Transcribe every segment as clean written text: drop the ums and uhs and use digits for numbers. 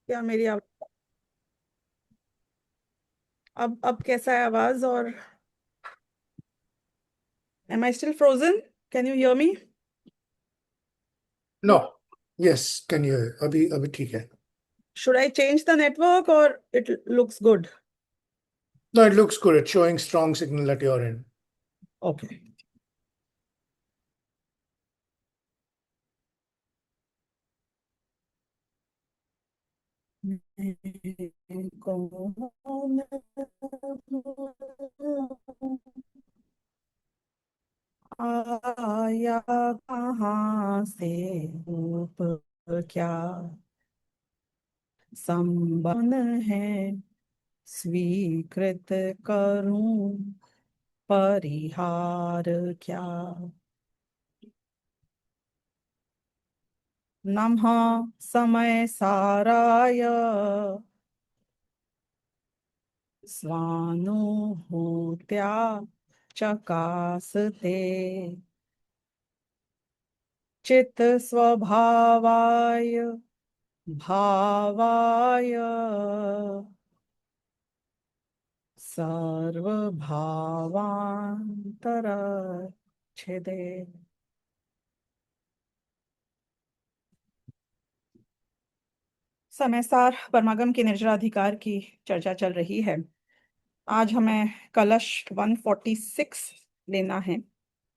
क्या मेरी अब कैसा है आवाज? और am I still frozen? Can you hear me? No. Yes, can you? अभी अभी ठीक है। Should I change the network or it looks good? No, it looks good, it's showing strong signal at your end. Okay. आया कहाँ से रूप, क्या संबंध है, स्वीकृत करूं परिहार क्या। नमः समय साराय स्वानुभूत्या चकासते, चित स्वभावाय भावाय सर्वभावांतरच्छेदे। समय सार परमागम के निर्जराधिकार की चर्चा चल रही है। आज हमें कलश 146 लेना है।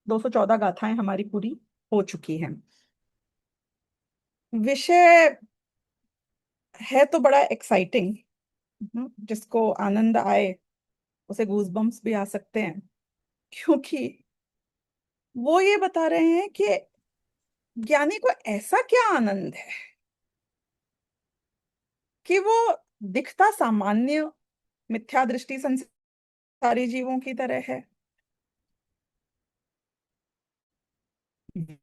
214 गाथाएं हमारी पूरी हो चुकी हैं। विषय है तो बड़ा एक्साइटिंग। जिसको आनंद आए उसे गूजबम्स भी आ सकते हैं, क्योंकि वो ये बता रहे हैं कि ज्ञानी को ऐसा क्या आनंद है कि वो दिखता सामान्य मिथ्या दृष्टि संसारी जीवों की तरह है,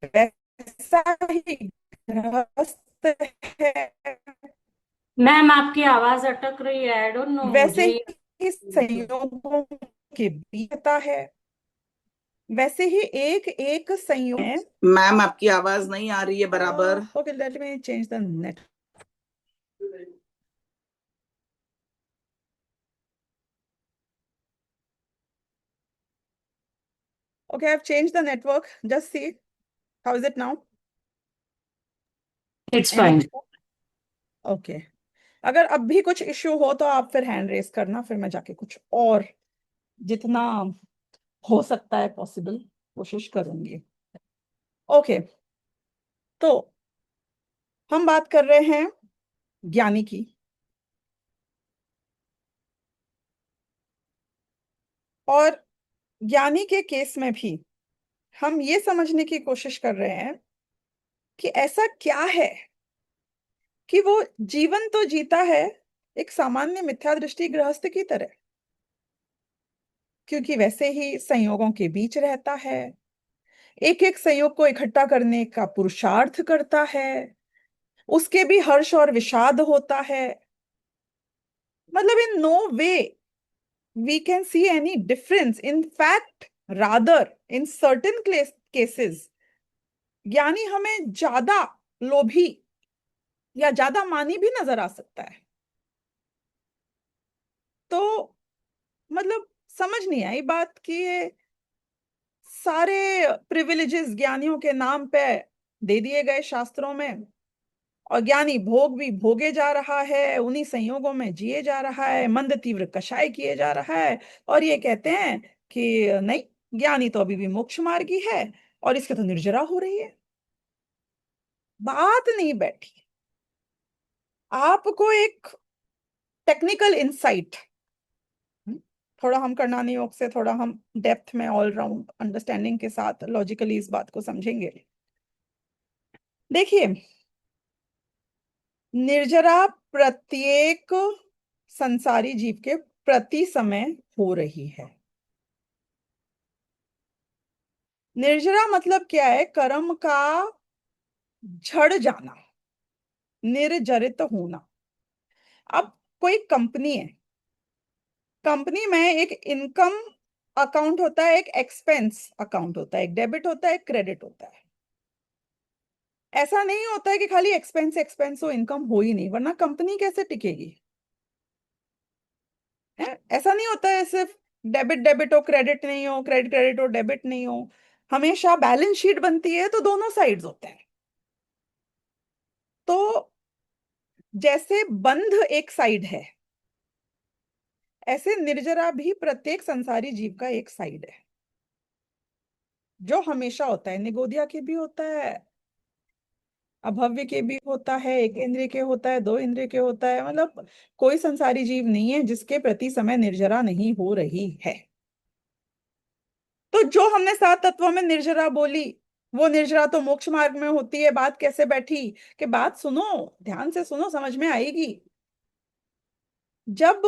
वैसा ही गृहस्थ है, मैम आपकी आवाज अटक रही है। आई डोंट नो, वैसे मुझे ही संयोगों के बीता है, वैसे ही एक एक संयोग है। मैम आपकी आवाज नहीं आ रही है बराबर। Okay, let me change the net. Okay, I've changed the network. Just see. How is it now? It's Any? Fine. Okay. अगर अब भी कुछ इश्यू हो तो आप फिर हैंड रेस करना, फिर मैं जाके कुछ और जितना हो सकता है पॉसिबल कोशिश करूंगी। ओके। तो हम बात कर रहे हैं ज्ञानी की, और ज्ञानी के केस में भी हम ये समझने की कोशिश कर रहे हैं कि ऐसा क्या है कि वो जीवन तो जीता है एक सामान्य मिथ्या दृष्टि गृहस्थ की तरह, क्योंकि वैसे ही संयोगों के बीच रहता है, एक एक संयोग को इकट्ठा करने का पुरुषार्थ करता है, उसके भी हर्ष और विषाद होता है। मतलब in no way we can see any difference. In fact rather in certain cases ज्ञानी हमें ज्यादा लोभी या ज्यादा मानी भी नजर आ सकता है। तो मतलब समझ नहीं आई बात कि ये सारे प्रिविलेजेस ज्ञानियों के नाम पे दे दिए गए शास्त्रों में, और ज्ञानी भोग भी भोगे जा रहा है, उन्हीं संयोगों में जिए जा रहा है, मंद तीव्र कषाय किए जा रहा है, और ये कहते हैं कि नहीं, ज्ञानी तो अभी भी मोक्ष मार्गी है और इसके तो निर्जरा हो रही है। बात नहीं बैठी। आपको एक टेक्निकल इंसाइट, थोड़ा हम करणानी योग से थोड़ा हम डेप्थ में ऑल राउंड अंडरस्टैंडिंग के साथ लॉजिकली इस बात को समझेंगे। देखिए, निर्जरा प्रत्येक संसारी जीव के प्रति समय हो रही है। निर्जरा मतलब क्या है? कर्म का झड़ जाना, निर्जरित होना। अब कोई कंपनी है, कंपनी में एक इनकम अकाउंट होता है, एक एक्सपेंस अकाउंट होता है, एक डेबिट होता है, एक क्रेडिट होता है। ऐसा नहीं होता है कि खाली एक्सपेंस एक्सपेंस हो, इनकम हो ही नहीं, वरना कंपनी कैसे टिकेगी? है, ऐसा नहीं होता है सिर्फ डेबिट डेबिट हो, क्रेडिट नहीं हो, क्रेडिट क्रेडिट हो, डेबिट नहीं हो। हमेशा बैलेंस शीट बनती है तो दोनों साइड्स होते हैं। तो जैसे बंध एक साइड है, ऐसे निर्जरा भी प्रत्येक संसारी जीव का एक साइड है, जो हमेशा होता है। निगोदिया के भी होता है, अभव्य के भी होता है, एक इंद्रिय के होता है, दो इंद्रिय के होता है। मतलब कोई संसारी जीव नहीं है जिसके प्रति समय निर्जरा नहीं हो रही है। तो जो हमने सात तत्वों में निर्जरा बोली, वो निर्जरा तो मोक्ष मार्ग में होती है। बात कैसे बैठी? कि बात सुनो, ध्यान से सुनो, समझ में आएगी। जब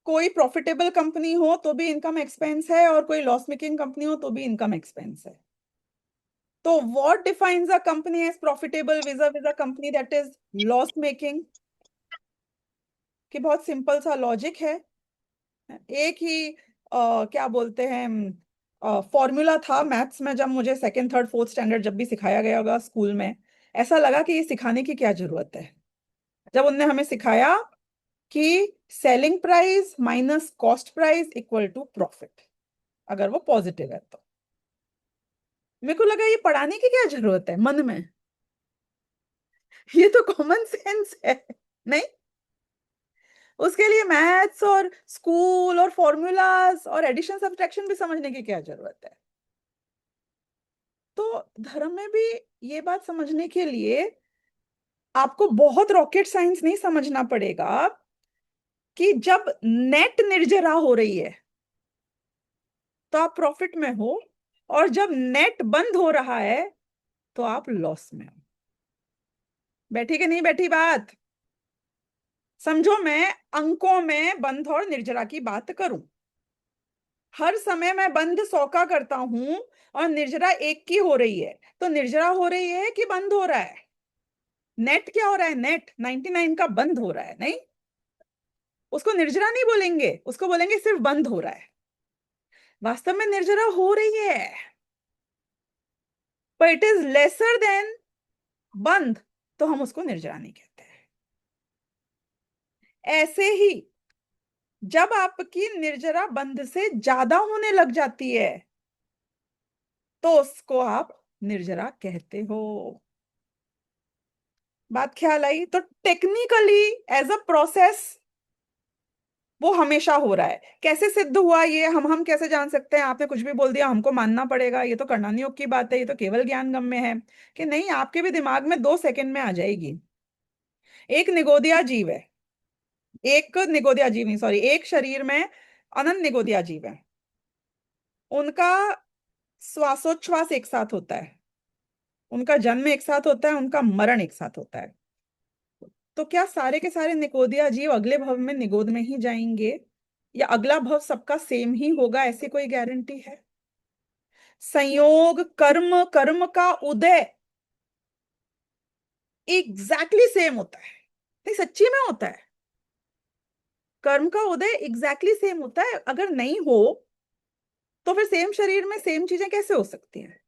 कोई प्रॉफिटेबल कंपनी हो तो भी इनकम एक्सपेंस है, और कोई लॉस मेकिंग कंपनी हो तो भी इनकम एक्सपेंस है। तो what defines a company as profitable vis a company that is loss making? कि बहुत सिंपल सा लॉजिक है। एक ही क्या बोलते हैं, फॉर्मूला था मैथ्स में, जब मुझे सेकंड थर्ड फोर्थ स्टैंडर्ड जब भी सिखाया गया होगा स्कूल में, ऐसा लगा कि ये सिखाने की क्या जरूरत है। जब उनने हमें सिखाया कि selling price minus cost price equal to profit, अगर वो पॉजिटिव है तो। मेरे को लगा ये पढ़ाने की क्या जरूरत है मन में, ये तो कॉमन सेंस है। नहीं, उसके लिए मैथ्स और स्कूल और फॉर्मूलाज और एडिशन सब्ट्रैक्शन भी समझने की क्या जरूरत है? तो धर्म में भी ये बात समझने के लिए आपको बहुत रॉकेट साइंस नहीं समझना पड़ेगा कि जब नेट निर्जरा हो रही है तो आप प्रॉफिट में हो, और जब नेट बंद हो रहा है तो आप लॉस में हो। बैठी कि नहीं बैठी बात? समझो, मैं अंकों में बंध और निर्जरा की बात करूं, हर समय मैं बंध 100 का करता हूं और निर्जरा 1 की हो रही है, तो निर्जरा हो रही है कि बंद हो रहा है? नेट क्या हो रहा है? नेट 99 का बंद हो रहा है। नहीं, उसको निर्जरा नहीं बोलेंगे, उसको बोलेंगे सिर्फ बंद हो रहा है। वास्तव में निर्जरा हो रही है, पर इट इज लेसर देन बंद, तो हम उसको निर्जरा नहीं कहते हैं। ऐसे ही जब आपकी निर्जरा बंध से ज्यादा होने लग जाती है तो उसको आप निर्जरा कहते हो। बात ख्याल आई? तो टेक्निकली एज अ प्रोसेस वो हमेशा हो रहा है। कैसे सिद्ध हुआ ये हम कैसे जान सकते हैं? आपने कुछ भी बोल दिया हमको मानना पड़ेगा, ये तो करणानी योग की बात है, ये तो केवल ज्ञान गम में है। कि नहीं, आपके भी दिमाग में 2 सेकंड में आ जाएगी। एक निगोदिया जीव है, एक निगोदिया जीव नहीं, सॉरी, एक शरीर में अनंत निगोदिया जीव है। उनका श्वासोच्छ्वास एक साथ होता है, उनका जन्म एक साथ होता है, उनका मरण एक साथ होता है। तो क्या सारे के सारे निगोदिया जीव अगले भव में निगोद में ही जाएंगे, या अगला भव सबका सेम ही होगा? ऐसी कोई गारंटी है? संयोग कर्म, कर्म का उदय एग्जैक्टली सेम होता है। नहीं, सच्ची में होता है। कर्म का उदय एग्जैक्टली सेम होता है। अगर नहीं हो तो फिर सेम शरीर में सेम चीजें कैसे हो सकती हैं?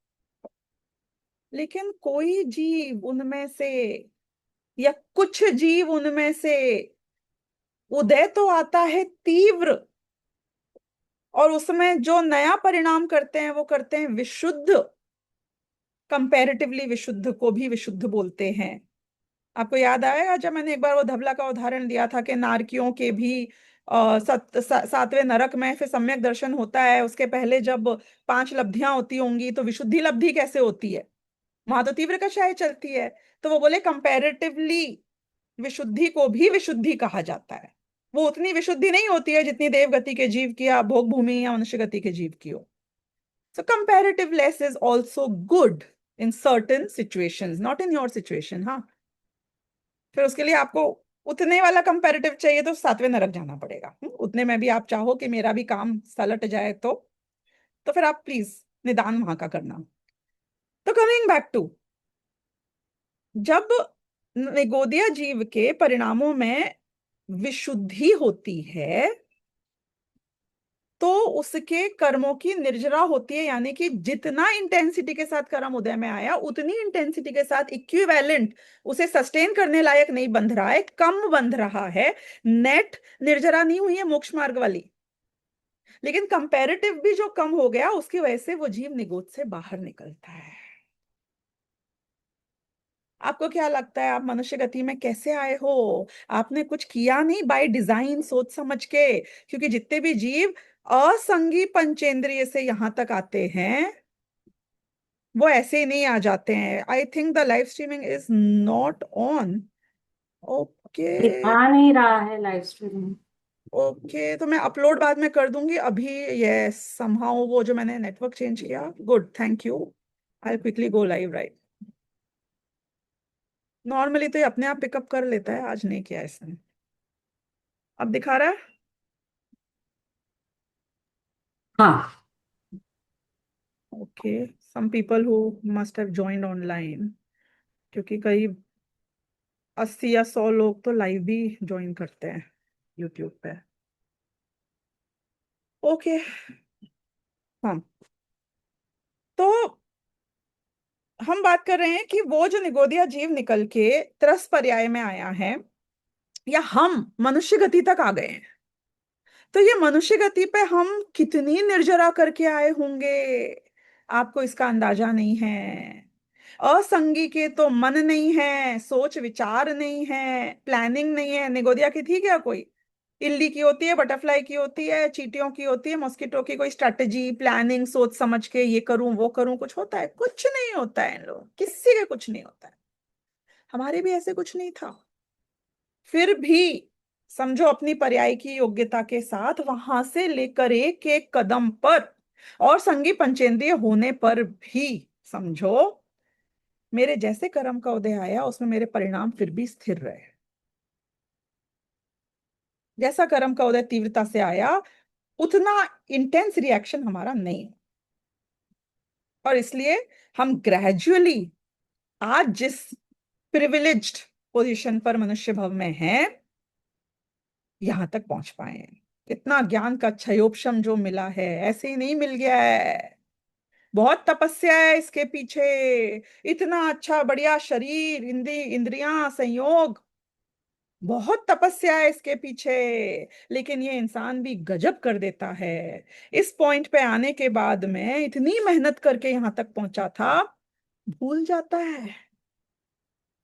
लेकिन कोई जीव उनमें से, या कुछ जीव उनमें से उदय तो आता है तीव्र, और उसमें जो नया परिणाम करते हैं वो करते हैं विशुद्ध। कंपैरेटिवली विशुद्ध को भी विशुद्ध बोलते हैं। आपको याद आएगा जब मैंने एक बार वो धबला का उदाहरण दिया था कि नारकियों के भी 7वें नरक में फिर सम्यक दर्शन होता है, उसके पहले जब 5 लब्धियां होती होंगी तो विशुद्धि लब्धि कैसे होती है? वहां तो तीव्र कषाय चलती है। तो वो बोले कंपैरेटिवली विशुद्धि को भी विशुद्धि कहा जाता है। वो उतनी विशुद्धि नहीं होती है जितनी देव गति के जीव की, या भोग भूमि या मनुष्य गति के जीव की हो। So comparative less is also good in certain situations, not in your situation. हाँ, फिर उसके लिए आपको उतने वाला कंपैरेटिव चाहिए तो 7वें नरक जाना पड़ेगा। उतने में भी आप चाहो कि मेरा भी काम सलट जाए तो फिर आप प्लीज निदान वहां का करना। तो कमिंग बैक टू, जब निगोदिया जीव के परिणामों में विशुद्धि होती है तो उसके कर्मों की निर्जरा होती है, यानी कि जितना इंटेंसिटी के साथ कर्म उदय में आया उतनी इंटेंसिटी के साथ इक्विवेलेंट उसे सस्टेन करने लायक नहीं बंध रहा है, कम बंध रहा है। नेट निर्जरा नहीं हुई है मोक्ष मार्ग वाली, लेकिन कंपैरेटिव भी जो कम हो गया उसकी वजह से वो जीव निगोद से बाहर निकलता है। आपको क्या लगता है आप मनुष्य गति में कैसे आए हो? आपने कुछ किया नहीं बाय डिजाइन, सोच समझ के, क्योंकि जितने भी जीव असंगी पंचेंद्रिय से यहां तक आते हैं वो ऐसे ही नहीं आ जाते हैं। I think the live streaming is not on. Okay, दिखा नहीं रहा है लाइव स्ट्रीमिंग। ओके, तो मैं अपलोड बाद में कर दूंगी अभी। ये समहाउ वो जो मैंने नेटवर्क चेंज किया, good, thank you. I quickly go live, right. Normally तो ये अपने आप पिकअप कर लेता है, आज नहीं किया इसने। अब दिखा रहा है? हाँ। Okay, some people who must have joined online, क्योंकि करीब 80 या 100 लोग तो लाइव भी ज्वाइन करते हैं यूट्यूब पे। ओके, हाँ, तो हम बात कर रहे हैं कि वो जो निगोदिया जीव निकल के त्रस पर्याय में आया है, या हम मनुष्य गति तक आ गए हैं, तो ये मनुष्य गति पे हम कितनी निर्जरा करके आए होंगे आपको इसका अंदाजा नहीं है। असंगी के तो मन नहीं है, सोच विचार नहीं है, प्लानिंग नहीं है। निगोदिया की थी क्या कोई? इल्ली की होती है, बटरफ्लाई की होती है, चींटियों की होती है, मॉस्किटो की कोई स्ट्रेटेजी, प्लानिंग, सोच समझ के ये करूं वो करूं कुछ होता है? कुछ नहीं होता है इन लोग, किसी के कुछ नहीं होता है। हमारे भी ऐसे कुछ नहीं था। फिर भी समझो अपनी पर्याय की योग्यता के साथ वहां से लेकर एक एक कदम पर और संगी पंचेंद्रिय होने पर भी समझो मेरे जैसे कर्म का उदय आया उसमें मेरे परिणाम फिर भी स्थिर रहे। जैसा कर्म का उदय तीव्रता से आया उतना इंटेंस रिएक्शन हमारा नहीं, और इसलिए हम ग्रेजुअली आज जिस प्रिविलेज्ड पोजीशन पर मनुष्य भव में हैं यहां तक पहुंच पाए हैं। इतना ज्ञान का क्षयोपशम जो मिला है ऐसे ही नहीं मिल गया है, बहुत तपस्या है इसके पीछे। इतना अच्छा बढ़िया शरीर, इंद्रियां, संयोग, बहुत तपस्या है इसके पीछे। लेकिन ये इंसान भी गजब कर देता है, इस पॉइंट पे आने के बाद में इतनी मेहनत करके यहां तक पहुंचा था, भूल जाता है,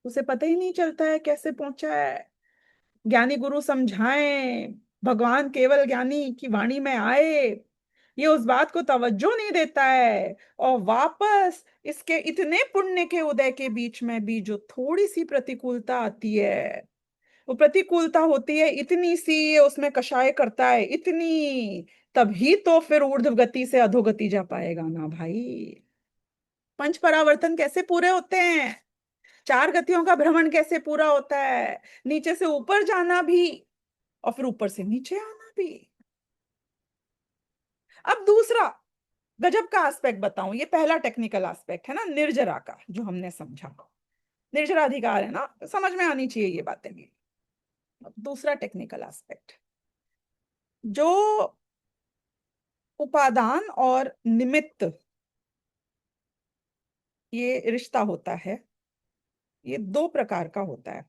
उसे पता ही नहीं चलता है कैसे पहुंचा है। ज्ञानी गुरु समझाएं, भगवान केवल ज्ञानी की वाणी में आए, ये उस बात को तवज्जो नहीं देता है। और वापस इसके इतने पुण्य के उदय के बीच में भी जो थोड़ी सी प्रतिकूलता आती है, वो प्रतिकूलता होती है इतनी सी, ये उसमें कषाय करता है इतनी, तभी तो फिर ऊर्ध्व गति से अधोगति जा पाएगा ना भाई। पंच परावर्तन कैसे पूरे होते हैं, चार गतियों का भ्रमण कैसे पूरा होता है, नीचे से ऊपर जाना भी और फिर ऊपर से नीचे आना भी। अब दूसरा गजब का एस्पेक्ट बताऊं, ये पहला टेक्निकल एस्पेक्ट है ना निर्जरा का जो हमने समझा, निर्जरा अधिकार है ना, समझ में आनी चाहिए ये बातें भी। अब दूसरा टेक्निकल एस्पेक्ट, जो उपादान और निमित्त ये रिश्ता होता है, ये दो प्रकार का होता है।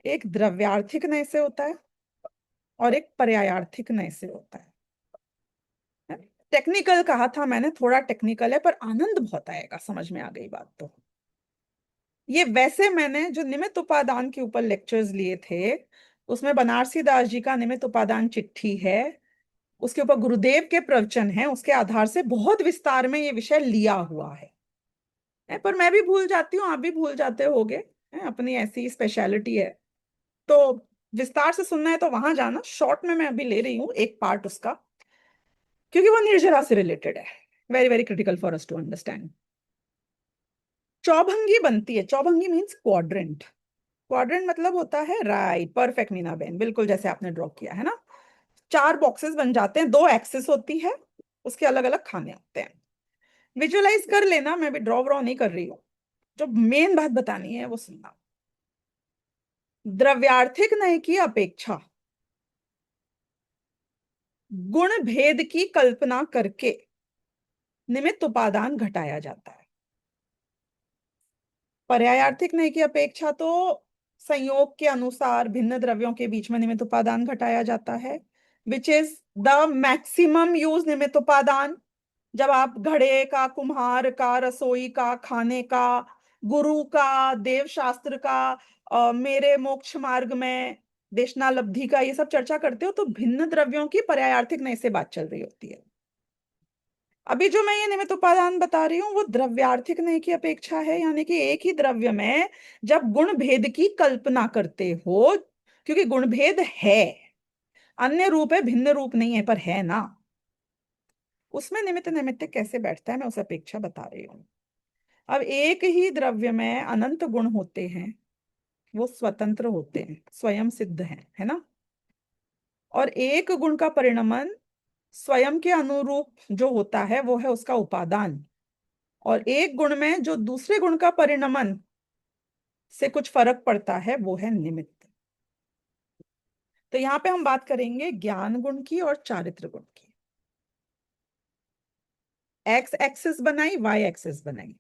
एक द्रव्यार्थिक नय से होता है और एक पर्यायार्थिक नय से होता है। टेक्निकल कहा था मैंने, थोड़ा टेक्निकल है पर आनंद बहुत आएगा, समझ में आ गई बात तो। ये वैसे मैंने जो निमित्त उपादान के ऊपर लेक्चर्स लिए थे उसमें बनारसी दास जी का निमित्त उपादान चिट्ठी है, उसके ऊपर गुरुदेव के प्रवचन है, उसके आधार से बहुत विस्तार में ये विषय लिया हुआ है। पर मैं भी भूल जाती हूँ, आप भी भूल जाते होगे, अपनी ऐसी स्पेशलिटी है। तो विस्तार से सुनना है तो वहां जाना, शॉर्ट में मैं अभी ले रही हूँ एक पार्ट उसका, क्योंकि वो निर्जरा से रिलेटेड है, very very critical for us to understand. चौभंगी बनती है, चौभंगी मीन्स क्वाड्रेंट। क्वाड्रेंट मतलब होता है राइट, परफेक्ट मीना बहन, बिल्कुल जैसे आपने ड्रॉ किया है ना। चार बॉक्सेस बन जाते हैं, दो एक्सिस होती है, उसके अलग अलग खाने होते हैं। विजुअलाइज कर लेना, मैं भी ड्रॉ व्रॉ नहीं कर रही हूँ, जो मेन बात बतानी है वो सुनना। द्रव्यार्थिक नय की अपेक्षा गुण भेद की कल्पना करके निमित्त उपादान घटाया जाता है। पर्यायार्थिक न्याय की अपेक्षा तो संयोग के अनुसार भिन्न द्रव्यों के बीच में निमित्त उपादान घटाया जाता है, which is the maximum use निमित्त उपादान। जब आप घड़े का, कुम्हार का, रसोई का, खाने का, गुरु का, देव शास्त्र का, मेरे मोक्ष मार्ग में देशनालब्धि का, ये सब चर्चा करते हो तो भिन्न द्रव्यों की पर्यायार्थिक न्याय से बात चल रही होती है। अभी जो मैं ये निमित्त उपादान बता रही हूँ वो द्रव्यार्थिक न्याय की अपेक्षा है, यानी कि एक ही द्रव्य में जब गुण भेद की कल्पना करते हो, क्योंकि गुण भेद है, अन्य रूप है, भिन्न रूप नहीं है, पर है ना, उसमें निमित्त नैमित्त कैसे बैठता है मैं उस अपेक्षा बता रही हूँ। अब एक ही द्रव्य में अनंत गुण होते हैं, वो स्वतंत्र होते हैं, स्वयं सिद्ध हैं, है ना। और एक गुण का परिणमन स्वयं के अनुरूप जो होता है वो है उसका उपादान, और एक गुण में जो दूसरे गुण का परिणमन से कुछ फर्क पड़ता है वो है निमित्त। तो यहां पे हम बात करेंगे ज्ञान गुण की और चारित्र गुण की। एक्स एक्सिस बनाई, वाई एक्सिस बनाई,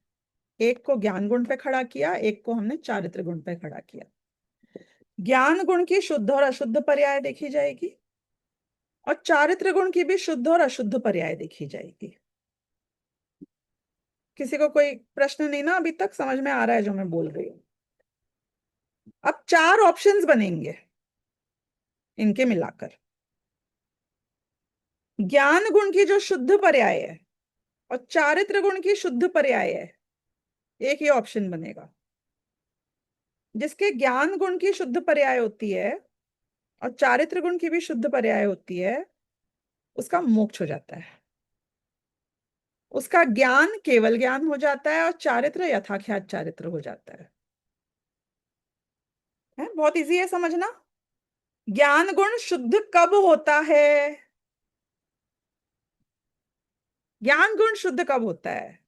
एक को ज्ञान गुण पे खड़ा किया, एक को हमने चारित्र गुण पे खड़ा किया। ज्ञान गुण की शुद्ध और अशुद्ध पर्याय देखी जाएगी, और चारित्र गुण की भी शुद्ध और अशुद्ध पर्याय देखी जाएगी। किसी को कोई प्रश्न नहीं ना, अभी तक समझ में आ रहा है जो मैं बोल रही हूं। अब 4 ऑप्शंस बनेंगे इनके मिलाकर। ज्ञान गुण की जो शुद्ध पर्याय है और चारित्र गुण की शुद्ध पर्याय है, एक ही ऑप्शन बनेगा। जिसके ज्ञान गुण की शुद्ध पर्याय होती है और चारित्र गुण की भी शुद्ध पर्याय होती है, उसका मोक्ष हो जाता है। उसका ज्ञान केवल ज्ञान हो जाता है और चारित्र यथाख्यात चारित्र हो जाता है। बहुत इजी है समझना। ज्ञान गुण शुद्ध कब होता है? ज्ञान गुण शुद्ध कब होता है?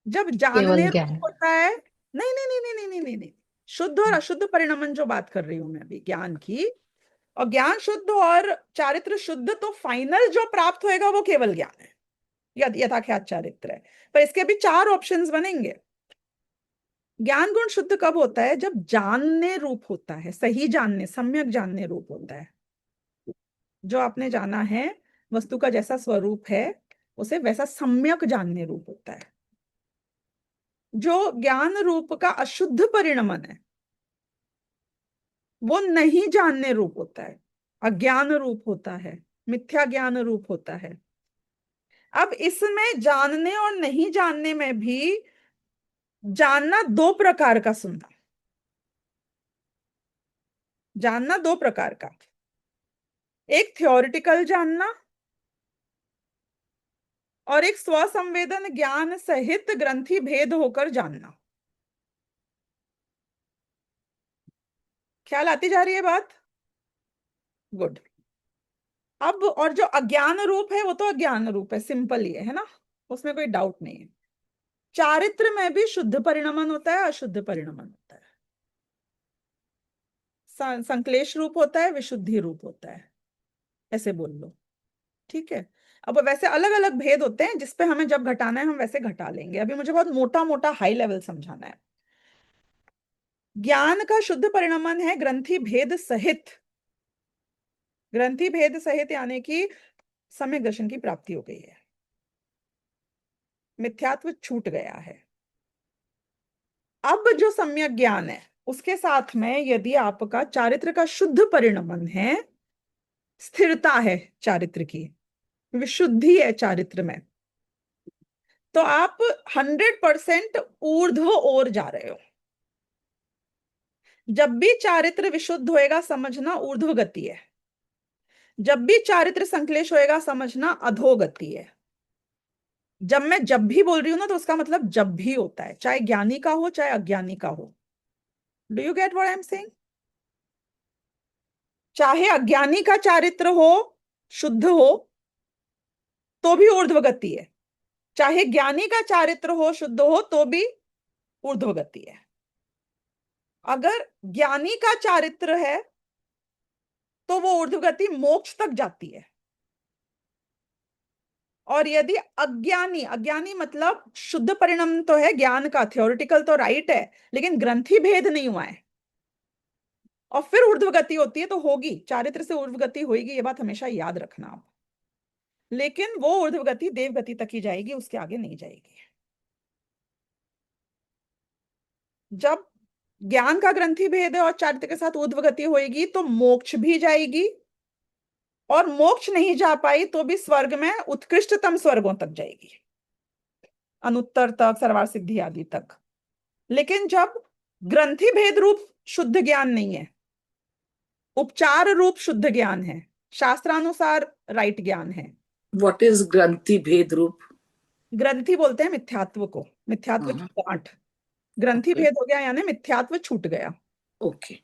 जब जानने केवल रूप ज्ञान। होता है। नहीं नहीं नहीं नहीं नहीं नहीं नहीं, शुद्ध और अशुद्ध परिणमन जो बात कर रही हूं मैं अभी ज्ञान की। और ज्ञान शुद्ध और चारित्र शुद्ध, तो फाइनल जो प्राप्त होएगा वो केवल ज्ञान है, यथाख्यात चारित्र है। पर इसके भी 4 ऑप्शंस बनेंगे। ज्ञान गुण शुद्ध कब होता है? जब जानने रूप होता है, सही जानने, सम्यक जानने रूप होता है। जो आपने जाना है, वस्तु का जैसा स्वरूप है उसे वैसा सम्यक जानने रूप होता है। जो ज्ञान रूप का अशुद्ध परिणमन है वो नहीं जानने रूप होता है, अज्ञान रूप होता है, मिथ्या ज्ञान रूप होता है। अब इसमें जानने और नहीं जानने में भी जानना 2 प्रकार का सुनना। जानना 2 प्रकार का, एक थ्योरेटिकल जानना और एक स्वसंवेदन ज्ञान सहित ग्रंथि भेद होकर जानना। ख्याल आती जा रही है बात? गुड। अब और जो अज्ञान रूप है वो तो अज्ञान रूप है, सिंपल ही है ना, उसमें कोई डाउट नहीं है। चारित्र में भी शुद्ध परिणमन होता है, अशुद्ध परिणमन होता है, संक्लेश रूप होता है, विशुद्धि रूप होता है, ऐसे बोल लो, ठीक है। अब वैसे अलग अलग भेद होते हैं, जिसपे हमें जब घटाना है हम वैसे घटा लेंगे। अभी मुझे बहुत मोटा मोटा हाई लेवल समझाना है। ज्ञान का शुद्ध परिणमन है ग्रंथि भेद सहित। ग्रंथि भेद सहित यानी कि सम्यक दर्शन की प्राप्ति हो गई है, मिथ्यात्व छूट गया है। अब जो सम्यक ज्ञान है उसके साथ में यदि आपका चारित्र का शुद्ध परिणमन है, स्थिरता है चारित्र की, विशुद्धि है चारित्र में, तो आप 100% ऊर्ध्व ओर जा रहे हो। जब भी चारित्र विशुद्ध होएगा समझना ऊर्ध्व गति है, जब भी चारित्र संक्लेश होएगा समझना अधोगति है। जब भी बोल रही हूं ना तो उसका मतलब जब भी होता है, चाहे ज्ञानी का हो चाहे अज्ञानी का हो। Do you get what I am saying? चाहे अज्ञानी का चारित्र हो, शुद्ध हो, तो भी ऊर्ध्व गति है, चाहे ज्ञानी का चारित्र हो, शुद्ध हो, तो भी ऊर्ध्व गति है। अगर ज्ञानी का चारित्र है तो वो ऊर्ध्व गति मोक्ष तक जाती है, और यदि अज्ञानी, अज्ञानी मतलब शुद्ध परिणाम तो है ज्ञान का, थ्योरेटिकल तो राइट है, लेकिन ग्रंथि भेद नहीं हुआ है, और फिर ऊर्ध्व गति होती है तो होगी, चारित्र से ऊर्ध्व गति होगी, ये बात हमेशा याद रखना आप। लेकिन वो ऊर्ध्व गति देव गति तक ही जाएगी, उसके आगे नहीं जाएगी। जब ज्ञान का ग्रंथि भेद है और चारित्र के साथ ऊर्ध्व गति होगी तो मोक्ष भी जाएगी, और मोक्ष नहीं जा पाई तो भी स्वर्ग में उत्कृष्टतम स्वर्गों तक जाएगी, अनुत्तर तक, सर्वार सिद्धि आदि तक। लेकिन जब ग्रंथि भेद रूप शुद्ध ज्ञान नहीं है, उपचार रूप शुद्ध ज्ञान है, शास्त्रानुसार राइट ज्ञान है। व्हाट इज ग्रंथि भेद रूप? ग्रंथि बोलते हैं मिथ्यात्व को, मिथ्यात्व की गांठ। ग्रंथि भेद हो गया यानी मिथ्यात्व छूट गया। ओके।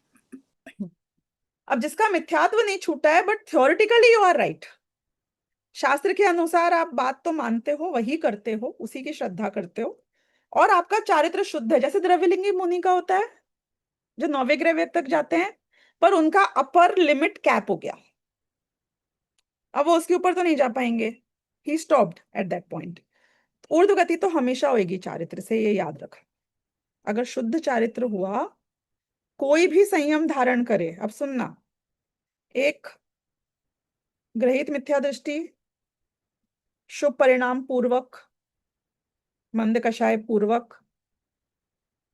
अब जिसका मिथ्यात्व नहीं छूटा है but theoretically you are right, शास्त्र के अनुसार आप बात तो मानते हो, वही करते हो, उसी की श्रद्धा करते हो, और आपका चारित्र शुद्ध है, जैसे द्रव्यलिंगी मुनि का होता है जो 9वें ग्रह तक जाते हैं, पर उनका अपर लिमिट कैप हो गया, अब वो उसके ऊपर तो नहीं जा पाएंगे, he stopped at that point. ऊर्ध्व गति तो हमेशा होगी चारित्र से, ये याद रख। अगर शुद्ध चारित्र हुआ, कोई भी संयम धारण करे, अब सुनना, एक ग्रहित मिथ्या दृष्टि, शुभ परिणाम पूर्वक, मंद कषाय पूर्वक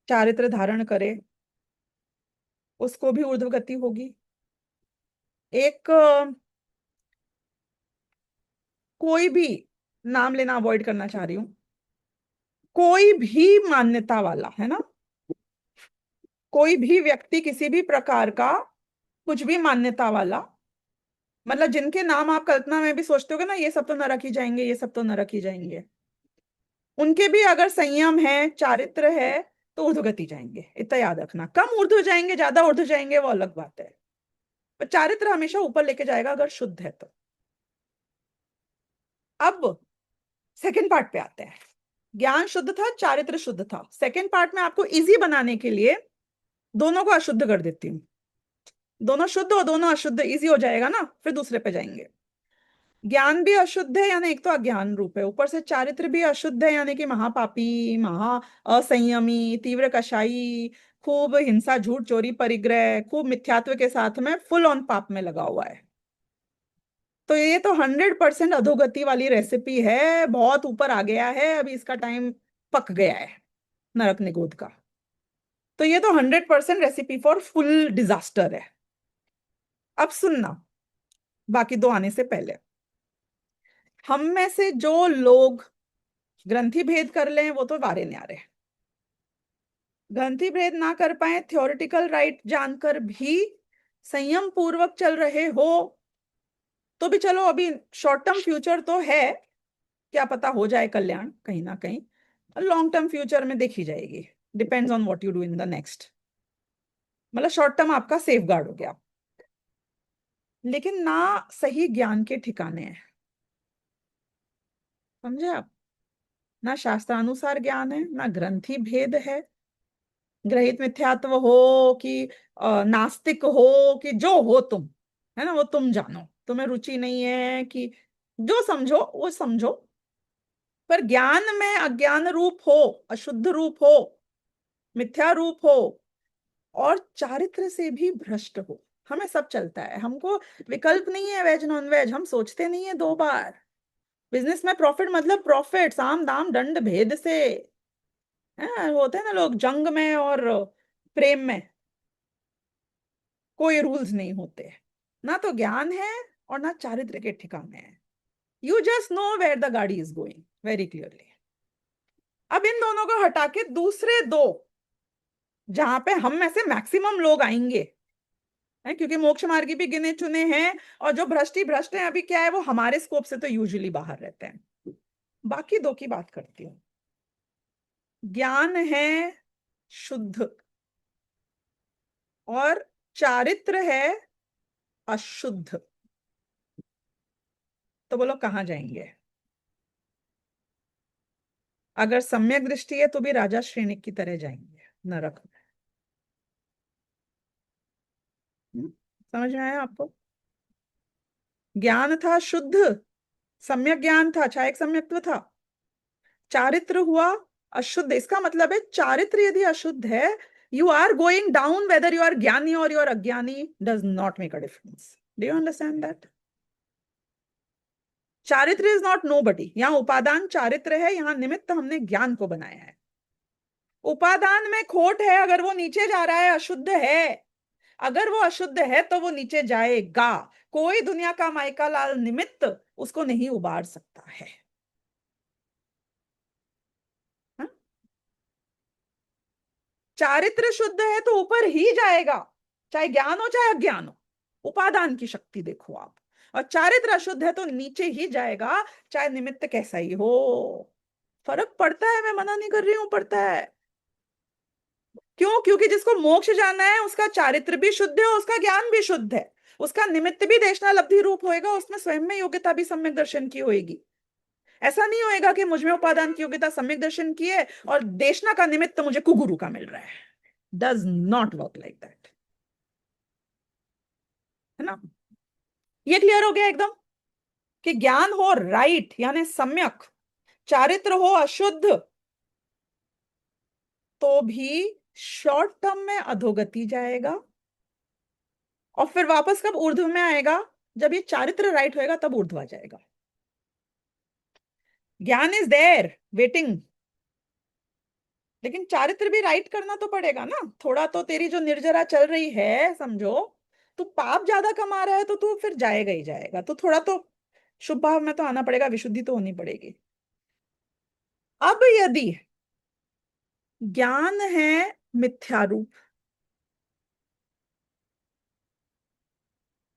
चारित्र धारण करे, उसको भी ऊर्ध्व गति होगी। एक कोई भी, नाम लेना अवॉइड करना चाह रही हूं, कोई भी मान्यता वाला है ना, कोई भी व्यक्ति किसी भी प्रकार का, कुछ भी मान्यता वाला, मतलब जिनके नाम आप कल्पना में भी सोचते होगे ना, ये सब तो नरक ही जाएंगे, ये सब तो नरक ही जाएंगे, उनके भी अगर संयम है, चारित्र है, तो ऊर्ध्व गति जाएंगे, इतना याद रखना। कम ऊर्ध्व जाएंगे, ज्यादा ऊर्ध्व जाएंगे, वो अलग बात है, पर चारित्र हमेशा ऊपर लेके जाएगा अगर शुद्ध है तो। अब सेकंड पार्ट पे आते हैं। ज्ञान शुद्ध था, चारित्र शुद्ध था। सेकंड पार्ट में आपको इजी बनाने के लिए दोनों को अशुद्ध कर देती हूँ, दोनों शुद्ध और दोनों अशुद्ध, इजी हो जाएगा ना, फिर दूसरे पे जाएंगे। ज्ञान भी अशुद्ध है यानी एक तो अज्ञान रूप है, ऊपर से चारित्र भी अशुद्ध है यानी कि महापापी, महा असंयमी, तीव्र कषाई, खूब हिंसा, झूठ, चोरी, परिग्रह, खूब मिथ्यात्व के साथ में फुल ऑन पाप में लगा हुआ है। तो ये तो 100% अधोगति वाली रेसिपी है, बहुत ऊपर आ गया है, अभी इसका टाइम पक गया है नरक निगोद का। तो ये तो 100% रेसिपी फॉर फुल डिजास्टर है। अब सुनना, बाकी दो आने से पहले, हम में से जो लोग ग्रंथि भेद कर लें वो तो वारे न्यारे, ग्रंथि भेद ना कर पाए, थ्योरेटिकल राइट जानकर भी संयम पूर्वक चल रहे हो तो भी चलो, अभी शॉर्ट टर्म फ्यूचर तो है, क्या पता हो जाए कल्याण कहीं ना कहीं, लॉन्ग टर्म फ्यूचर में देखी जाएगी, depends on what you do in the next, मतलब शॉर्ट टर्म आपका सेफ गार्ड हो गया। लेकिन ना सही ज्ञान के ठिकाने हैं, समझे आप, ना शास्त्रानुसार ज्ञान है, ना ग्रंथि भेद है, ग्रहित मिथ्यात्व हो कि नास्तिक हो कि जो हो तुम, है ना, वो तुम जानो, तुम्हें रुचि नहीं है कि जो समझो वो समझो, पर ज्ञान में अज्ञान रूप हो, अशुद्ध रूप हो, मिथ्या रूप हो, और चारित्र से भी भ्रष्ट हो, हमें सब चलता है, हमको विकल्प नहीं है वेज नॉन वेज, हम सोचते नहीं है दो बार। बिजनेस में प्रॉफिट मतलब प्रॉफिट, साम दाम दंड भेद से, है होते हैं ना लोग जंग में और प्रेम में, कोई रूल्स नहीं होते, ना तो ज्ञान है और ना चारित्र के ठिकाने हैं, you just know where the गाड़ी इज गोइंग वेरी क्लियरली। अब इन दोनों को हटा के दूसरे दो, जहां पे हम में से मैक्सिमम लोग आएंगे, है क्योंकि मोक्ष मार्गी भी गिने चुने हैं, और जो भ्रष्ट ही भ्रष्ट हैं अभी क्या है, वो हमारे स्कोप से तो यूजुअली बाहर रहते हैं। बाकी दो की बात करती हूँ। ज्ञान है शुद्ध और चारित्र है अशुद्ध, तो बोलो कहाँ जाएंगे? अगर सम्यक दृष्टि है तो भी राजा श्रेणी की तरह जाएंगे नरक में। समझ में आया आपको? ज्ञान था शुद्ध, सम्यक ज्ञान था, छायक सम्यक्त्व था। चारित्र हुआ अशुद्ध, इसका मतलब है चारित्र यदि अशुद्ध है, you are going down whether you are ज्ञानी or you are अज्ञानी does not make a difference. Do you understand that? चारित्र इज नॉट nobody. यहाँ उपादान चारित्र है, यहाँ निमित्त हमने ज्ञान को बनाया है। उपादान में खोट है, अगर वो नीचे जा रहा है अशुद्ध है, अगर वो अशुद्ध है तो वो नीचे जाएगा। कोई दुनिया का माइका लाल निमित्त उसको नहीं उबार सकता है। हा? चारित्र शुद्ध है तो ऊपर ही जाएगा, चाहे ज्ञान हो चाहे अज्ञान हो। उपादान की शक्ति देखो आप। और चारित्र अशुद्ध है तो नीचे ही जाएगा, चाहे निमित्त कैसा ही हो। फर्क पड़ता है, मैं मना नहीं कर रही हूं, पड़ता है। क्यों? क्योंकि जिसको मोक्ष जाना है उसका चारित्र भी शुद्ध है, उसका ज्ञान भी शुद्ध है, उसका निमित्त भी देशना लब्धि रूप होएगा, उसमें स्वयं में योग्यता भी सम्यक दर्शन की होएगी। ऐसा नहीं होएगा कि मुझ में उपादान की योग्यता सम्यक दर्शन की है और देशना का निमित्त मुझे कुगुरु का मिल रहा है। Does not work like that, है ना? ये क्लियर हो गया एकदम कि ज्ञान हो राइट यानी सम्यक, चारित्र हो अशुद्ध, तो भी शॉर्ट टर्म में अधोगति जाएगा और फिर वापस कब ऊर्ध्व में आएगा? जब ये चारित्र राइट होएगा तब ऊर्ध्व आ जाएगा। ज्ञान इज देयर वेटिंग, लेकिन चारित्र भी राइट करना तो पड़ेगा ना। थोड़ा तो तेरी जो निर्जरा चल रही है, समझो तू पाप ज्यादा कमा रहा है तो तू फिर जाएगा ही जाएगा, तो थोड़ा तो शुभ भाव में तो आना पड़ेगा, विशुद्धि तो होनी पड़ेगी। अब यदि ज्ञान है मिथ्या रूप,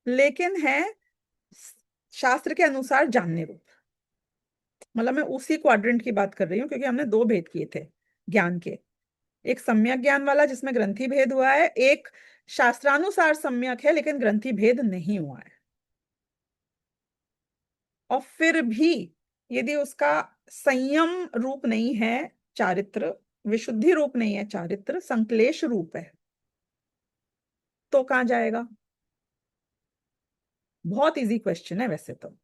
लेकिन है शास्त्र के अनुसार जानने रूप, मतलब मैं उसी क्वाड्रेंट की बात कर रही हूं, क्योंकि हमने दो भेद किए थे ज्ञान के। एक सम्यक ज्ञान वाला जिसमें ग्रंथि भेद हुआ है, एक शास्त्रानुसार सम्यक है लेकिन ग्रंथि भेद नहीं हुआ है। और फिर भी यदि उसका संयम रूप नहीं है चारित्र, विशुद्धि रूप नहीं है चारित्र, संक्लेश रूप है, तो कहां जाएगा? बहुत इजी क्वेश्चन है वैसे तो।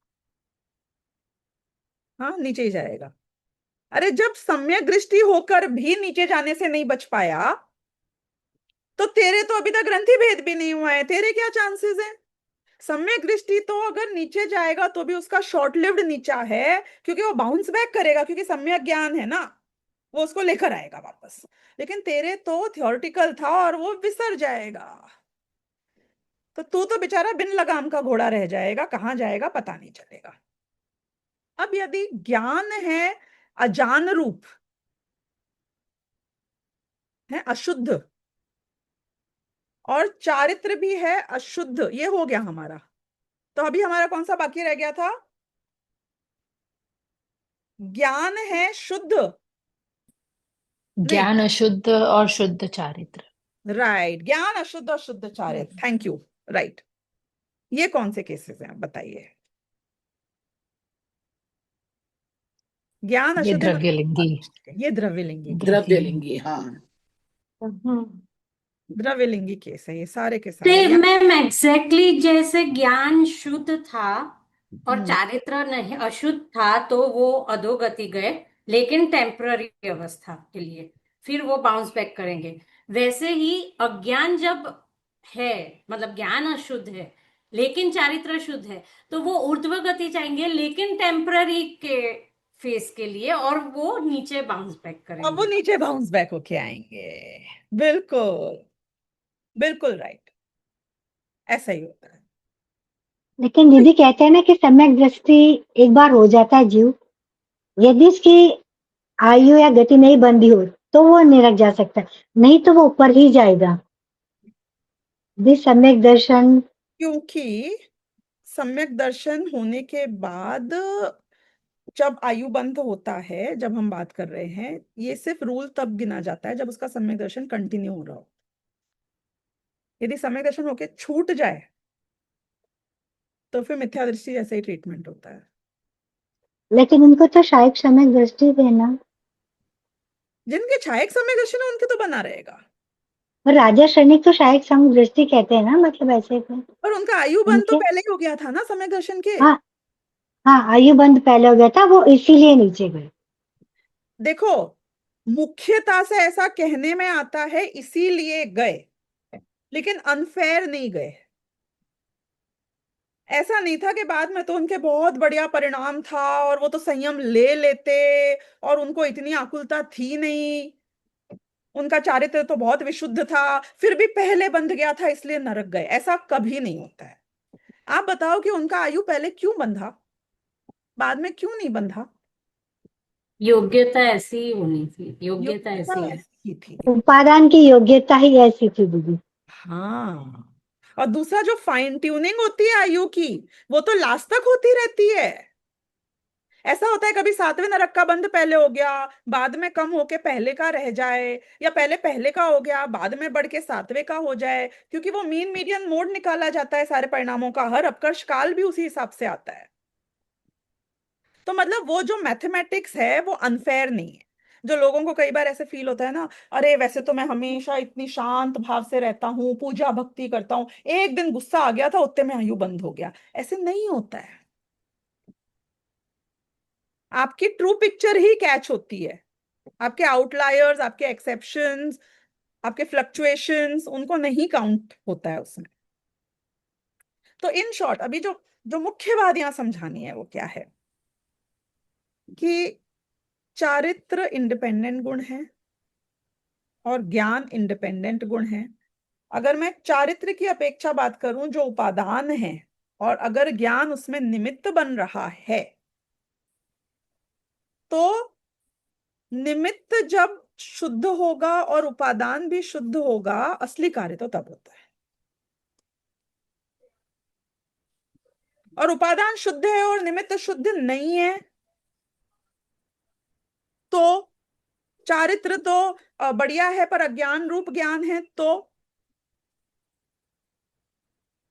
हाँ, नीचे ही जाएगा। अरे जब सम्यक दृष्टि होकर भी नीचे जाने से नहीं बच पाया, तो तेरे तो अभी तक ग्रंथि भेद भी नहीं हुआ है, तेरे क्या चांसेस है? सम्यक दृष्टि तो अगर नीचे जाएगा तो भी उसका शॉर्ट लिव्ड नीचा है, क्योंकि वो बाउंस बैक करेगा, क्योंकि सम्यक ज्ञान है ना, वो उसको लेकर आएगा वापस। लेकिन तेरे तो थियोरिटिकल था और वो विसर जाएगा, तो तू तो बेचारा बिन लगाम का घोड़ा रह जाएगा, कहां जाएगा पता नहीं चलेगा। अब यदि ज्ञान है अजान रूप, है अशुद्ध, और चारित्र भी है अशुद्ध, ये हो गया हमारा। तो अभी हमारा कौन सा बाकी रह गया था? ज्ञान है शुद्ध, ज्ञान अशुद्ध और शुद्ध चारित्र। राइट, ज्ञान अशुद्ध और शुद्ध चारित्र, थैंक यू, राइट। ये कौन से केसेस हैं, बताइए? ज्ञान ये अशुद्ध, द्रव्यलिंगी। ये द्रव्यलिंगी, द्रव्यलिंगी, हाँ। द्रव्यलिंगी केस है ये सारे के तो सारे। मैम एग्जैक्टली जैसे ज्ञान शुद्ध था और हम्म। चारित्र नहीं अशुद्ध था, तो वो अधोगति गए, लेकिन टेम्पररी अवस्था के लिए, फिर वो बाउंस बैक करेंगे। वैसे ही अज्ञान जब है, मतलब ज्ञान अशुद्ध है लेकिन चारित्र शुद्ध है, तो वो ऊर्ध्व गति जाएंगे लेकिन टेम्पररी के फेस के लिए, और वो नीचे बाउंस बैक अब वो करेंगे। नीचे बाउंस बैक होके आएंगे, बिल्कुल बिल्कुल राइट, ऐसा ही होता है। लेकिन दीदी कहते हैं ना कि सम्यक दृष्टि एक बार हो जाता है जीव, यदि इसकी आयु या गति नहीं बंदी हो तो वो निरक जा सकता है, नहीं तो वो ऊपर ही जाएगा। सम्यक दर्शन, क्योंकि सम्यक दर्शन होने के बाद जब आयु बंध होता है, जब हम बात कर रहे हैं, ये सिर्फ रूल तब गिना जाता है जब उसका सम्यक दर्शन कंटिन्यू हो रहा हो। यदि सम्यक दर्शन होके छूट जाए तो फिर मिथ्या दृष्टि जैसे ही ट्रीटमेंट होता है। लेकिन उनको तो शायद सम्यक दृष्टि देना, जिनके छायक सम्यक दर्शन है उनके तो बना रहेगा, और राजा सैनिक तो शायद सम्यक दृष्टि कहते हैं ना, मतलब ऐसे तो और उनका आयु बंध तो उनके, पहले ही हो गया था ना सम्यक दर्शन के। हाँ हाँ, आयु बंध पहले हो गया था, वो इसीलिए नीचे गए। देखो, मुख्यता से ऐसा कहने में आता है इसीलिए गए, लेकिन अनफेयर नहीं गए। ऐसा नहीं था कि बाद में तो उनके बहुत बढ़िया परिणाम था और वो तो संयम ले लेते और उनको इतनी आकुलता थी नहीं, उनका चारित्र तो बहुत विशुद्ध था, फिर भी पहले बंध गया था इसलिए नरक गए। ऐसा कभी नहीं होता है। आप बताओ कि उनका आयु पहले क्यों बंधा, बाद में क्यों नहीं बंधा? योग्यता ऐसी ही होनी थी, योग्यता योग्यता ऐसी है। ऐसी थी। उपादान की योग्यता ही ऐसी थी दीदी। हाँ, और दूसरा जो फाइन ट्यूनिंग होती है आयु की, वो तो लास्ट तक होती रहती है। ऐसा होता है कभी सातवें नरक का बंध पहले हो गया, बाद में कम होके पहले का रह जाए, या पहले पहले का हो गया बाद में बढ़ के सातवें का हो जाए, क्योंकि वो मीन मीडियन मोड निकाला जाता है सारे परिणामों का, हर अपकर्ष काल भी उसी हिसाब से आता है। तो मतलब वो जो मैथमेटिक्स है वो अनफेयर नहीं है। जो लोगों को कई बार ऐसे फील होता है ना, अरे वैसे तो मैं हमेशा इतनी शांत भाव से रहता हूँ, पूजा भक्ति करता हूँ, एक दिन गुस्सा आ गया था उतने में आयु बंद हो गया, ऐसे नहीं होता है। आपकी ट्रू पिक्चर ही कैच होती है, आपके आउटलायर्स, आपके एक्सेप्शंस, आपके फ्लक्चुएशंस, उनको नहीं काउंट होता है उसमें। तो इन शॉर्ट अभी जो जो मुख्य बात यहां समझानी है वो क्या है कि चारित्र इंडिपेंडेंट गुण है और ज्ञान इंडिपेंडेंट गुण है। अगर मैं चारित्र की अपेक्षा बात करूं जो उपादान है, और अगर ज्ञान उसमें निमित्त बन रहा है, तो निमित्त जब शुद्ध होगा और उपादान भी शुद्ध होगा, असली कार्य तो तब होता है। और उपादान शुद्ध है और निमित्त शुद्ध नहीं है, तो चारित्र तो बढ़िया है पर अज्ञान रूप ज्ञान है, तो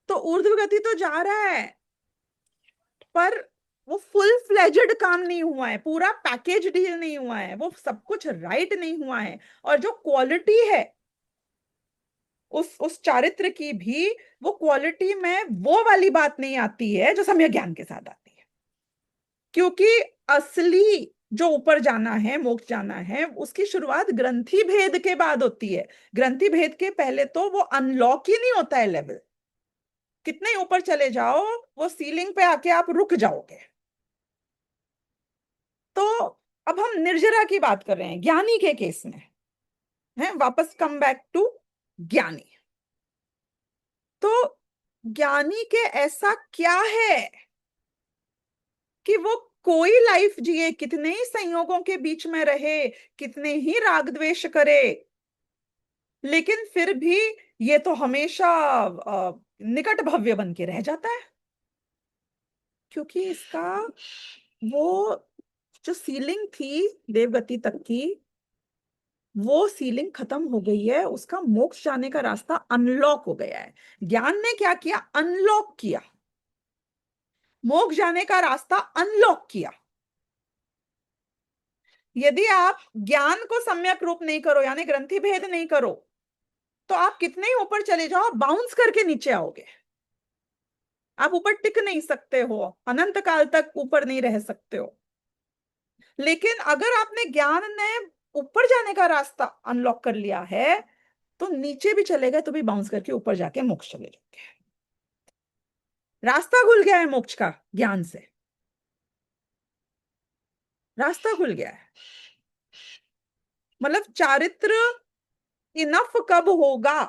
ऊर्ध्व गति तो जा रहा है, पर वो फुल फ्लेजेड काम नहीं हुआ है, पूरा पैकेज डील नहीं हुआ है, वो सब कुछ राइट नहीं हुआ है। और जो क्वालिटी है उस चारित्र की भी, वो क्वालिटी में वो वाली बात नहीं आती है जो सम्यक ज्ञान के साथ आती है। क्योंकि असली जो ऊपर जाना है, मोक्ष जाना है, उसकी शुरुआत ग्रंथि भेद के बाद होती है। ग्रंथि भेद के पहले तो वो अनलॉक ही नहीं होता है लेवल। कितने ऊपर चले जाओ, वो सीलिंग पे आके आप रुक जाओगे। तो अब हम निर्जरा की बात कर रहे हैं ज्ञानी के केस में, है वापस कम बैक टू ज्ञानी। तो ज्ञानी के ऐसा क्या है कि वो कोई लाइफ जिए, कितने ही संयोगों के बीच में रहे, कितने ही राग द्वेष करे, लेकिन फिर भी ये तो हमेशा निकट भव्य बन के रह जाता है। क्योंकि इसका वो जो सीलिंग थी देवगति तक की, वो सीलिंग खत्म हो गई है, उसका मोक्ष जाने का रास्ता अनलॉक हो गया है। ज्ञान ने क्या किया? अनलॉक किया, मोक्ष जाने का रास्ता अनलॉक किया। यदि आप ज्ञान को सम्यक रूप नहीं करो, यानी ग्रंथि भेद नहीं करो, तो आप कितने ही ऊपर चले जाओ, बाउंस करके नीचे आओगे। आप ऊपर टिक नहीं सकते हो, अनंत काल तक ऊपर नहीं रह सकते हो। लेकिन अगर आपने ज्ञान ने ऊपर जाने का रास्ता अनलॉक कर लिया है, तो नीचे भी चले गए तो भी बाउंस करके ऊपर जाके मोक्ष चले जाओगे। रास्ता खुल गया है मोक्ष का ज्ञान से, रास्ता खुल गया है। मतलब चारित्र इनफ कब होगा?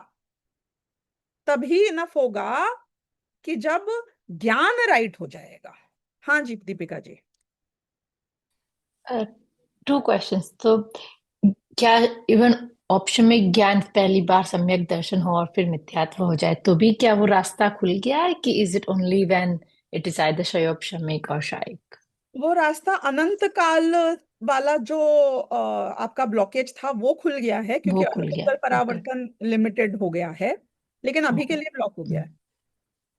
तभी इनफ होगा कि जब ज्ञान राइट हो जाएगा। हाँ जी दीपिका जी। Two questions. तो क्या इवन ऑप्शन में ज्ञान पहली बार सम्यक दर्शन हो और फिर मिथ्यात्व हो जाए तो भी क्या वो रास्ता खुल गया है, कि is it only when it is either शयोप शमिक और शाइक? वो रास्ता अनंत काल वाला जो आपका ब्लॉकेज था वो खुल गया है, क्योंकि वो खुल गया। अर्थोत्तर ओके। परावर्तन लिमिटेड हो गया है, लेकिन अभी के ओके। लिए ब्लॉक हो गया है।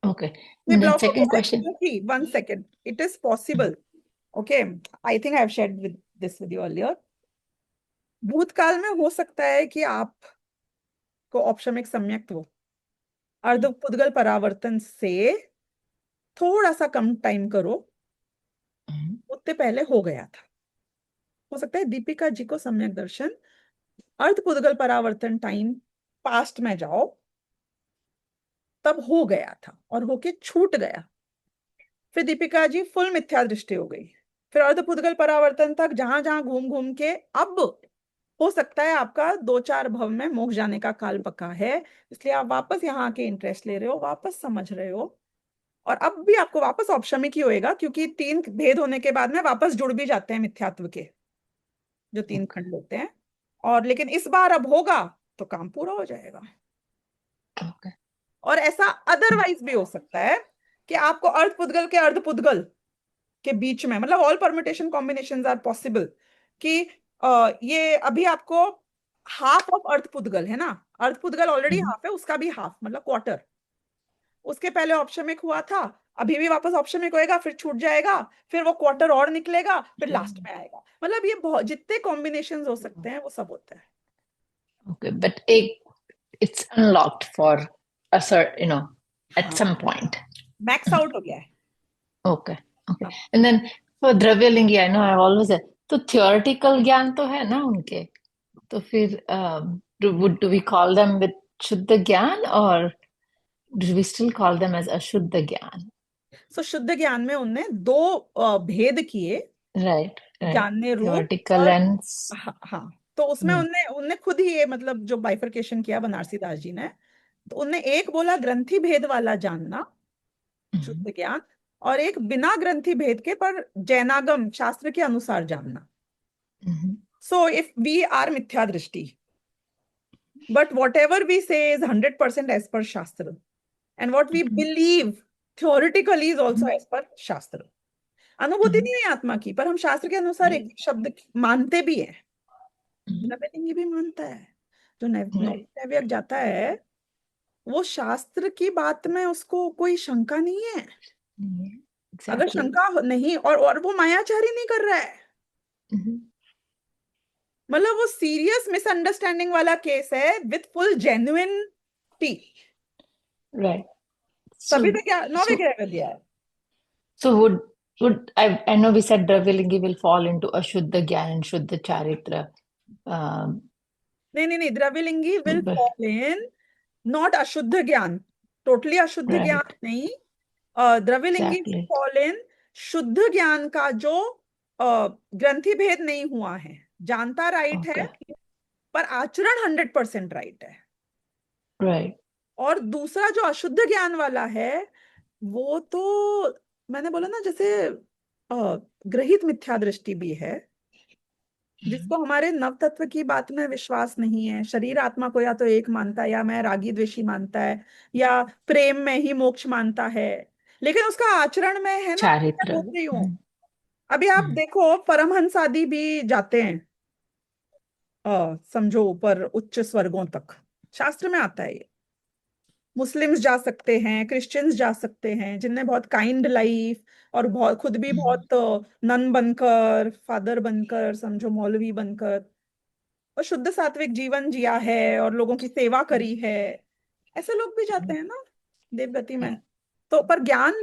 ओके। ये देन ब्लॉक हो सेकंड गया है क्वेश्चन। क्योंकि, one second, it is possible, okay, I think I have shared with this with you earlier. भूतकाल में हो सकता है कि आपको औपशमिक सम्यक्त्व अर्ध पुद्गल परावर्तन से थोड़ा सा कम टाइम करो, हफ्ते पहले हो गया था। हो सकता है दीपिका जी को सम्यक दर्शन अर्धपुद्गल परावर्तन टाइम पास्ट में जाओ तब हो गया था और होके छूट गया। फिर दीपिका जी फुल मिथ्या दृष्टि हो गई। फिर अर्धपुद्गल परावर्तन तक जहां जहां घूम घूम के अब हो सकता है आपका 2-4 भव में मोक्ष जाने का काल पक्का है, इसलिए आप वापस यहाँ के इंटरेस्ट ले रहे हो, वापस समझ रहे हो। और अब भी आपको वापस औपशमिक ही होएगा, क्योंकि 3 भेद होने के बाद में वापस जुड़ भी जाते हैं मिथ्यात्व के जो 3 खंड होते हैं। और लेकिन इस बार अब होगा तो काम पूरा हो जाएगा। Okay. और ऐसा अदरवाइज भी हो सकता है कि आपको अर्धपुद्गल के अर्धपुद्गल के बीच में, मतलब all permutation combinations are possible, कि ये अभी आपको हाफ ऑफ अर्धपुद्गल है ना, अर्धपुद्गल ऑलरेडी हाफ है, उसका भी हाफ मतलब क्वार्टर, उसके पहले ऑप्शमिक हुआ था, अभी भी वापस ऑप्शमिक होएगा, फिर छूट जाएगा, फिर वो क्वार्टर और निकलेगा, फिर लास्ट में आएगा। मतलब ये बहुत जितने कॉम्बिनेशंस हो सकते हैं वो सब होता है। Okay, but it's unlocked for a certain, at some point. Max out हो गया है। Okay, okay. And then for द्रव्यलिंगी, I know I always say, तो theoretical ज्ञान तो है ना उनके, तो फिर do we call them with शुद्ध ज्ञान or do we still call them as अशुद्ध ज्ञान? सो शुद्ध ज्ञान में उनने 2 भेद किए, Right, right. ज्ञान रूप Theoretical और and हाँ, तो उसमें उनने खुद ही ये मतलब जो बाइफरकेशन किया बनारसी दास जी ने, तो उनने एक बोला ग्रंथि भेद वाला जानना शुद्ध ज्ञान, और एक बिना ग्रंथि भेद के पर जैनागम शास्त्र के अनुसार जानना। सो इफ वी आर मिथ्या दृष्टि but whatever we say is 100% as per शास्त्र, and what we believe theoretically is also as per शास्त्र। अनुभूति नहीं है आत्मा की, पर हम शास्त्र के अनुसार एक शब्द मानते भी हैं। नवलिंगी भी मानता है। जो नैव्यक जाता है वो शास्त्र की बात में उसको कोई शंका नहीं है। अगर Exactly. शंका नहीं, और वो मायाचारी नहीं कर रहा है, मतलब वो सीरियस मिसअंडरस्टैंडिंग वाला केस है विथ फुल जेन्युइनिटी। Right. तभी तो क्या नौवे ग्रह में दिया है। So would I know we said द्रव्यलिंगी will fall into अशुद्ध ज्ञान and शुद्ध चारित्र. नहीं, द्रव्यलिंगी will But- fall in not अशुद्ध ज्ञान, टोटली अशुद्ध Right. ज्ञान नहीं, द्रव्यलिंगी विल Exactly. फॉल इन शुद्ध ज्ञान का जो ग्रंथि भेद नहीं हुआ है, जानता राइट है Okay. पर आचरण 100% राइट है। Right. और दूसरा जो अशुद्ध ज्ञान वाला है वो तो मैंने बोला ना, जैसे ग्रहित मिथ्या दृष्टि भी है, जिसको हमारे नव तत्व की बात में विश्वास नहीं है, शरीर आत्मा को या तो एक मानता है, या मैं रागी द्वेषी मानता है, या प्रेम में ही मोक्ष मानता है, लेकिन उसका आचरण में है ना, मैं चारित्र. बोल रही हूँ। अभी आप देखो परमहंस आदि भी जाते हैं समझो ऊपर उच्च स्वर्गों तक, शास्त्र में आता है ये। मुस्लिम्स जा सकते हैं, क्रिश्चियंस जा सकते हैं, जिनने बहुत काइंड लाइफ और बहुत खुद भी बहुत नन बनकर, फादर बनकर, समझो मौलवी बनकर, और शुद्ध सात्विक जीवन जिया है और लोगों की सेवा करी है, ऐसे लोग भी जाते हैं ना देवगति में। तो पर ज्ञान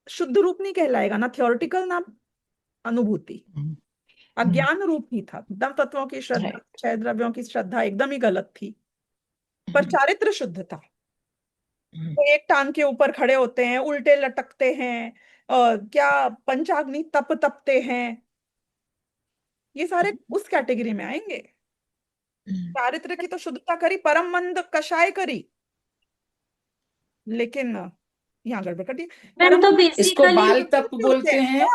शुद्ध रूप नहीं कहलाएगा, ना थियोरिटिकल ना अनुभूति, अज्ञान रूप ही था। दम तत्वों की श्रद्धा, Right. 6 द्रव्यों की श्रद्धा एकदम ही गलत थी, पर चारित्र शुद्ध था। तो एक टांग के ऊपर खड़े होते हैं, उल्टे लटकते हैं, क्या पंचाग्नि तप तपते हैं, ये सारे उस कैटेगरी में आएंगे। चारित्र की तो शुद्धता करी, परम मंद कषाय करी, लेकिन यहाँ गड़बड़ कर दी। मैम तो इसको बेसिकली बाल तप बोलते हैं।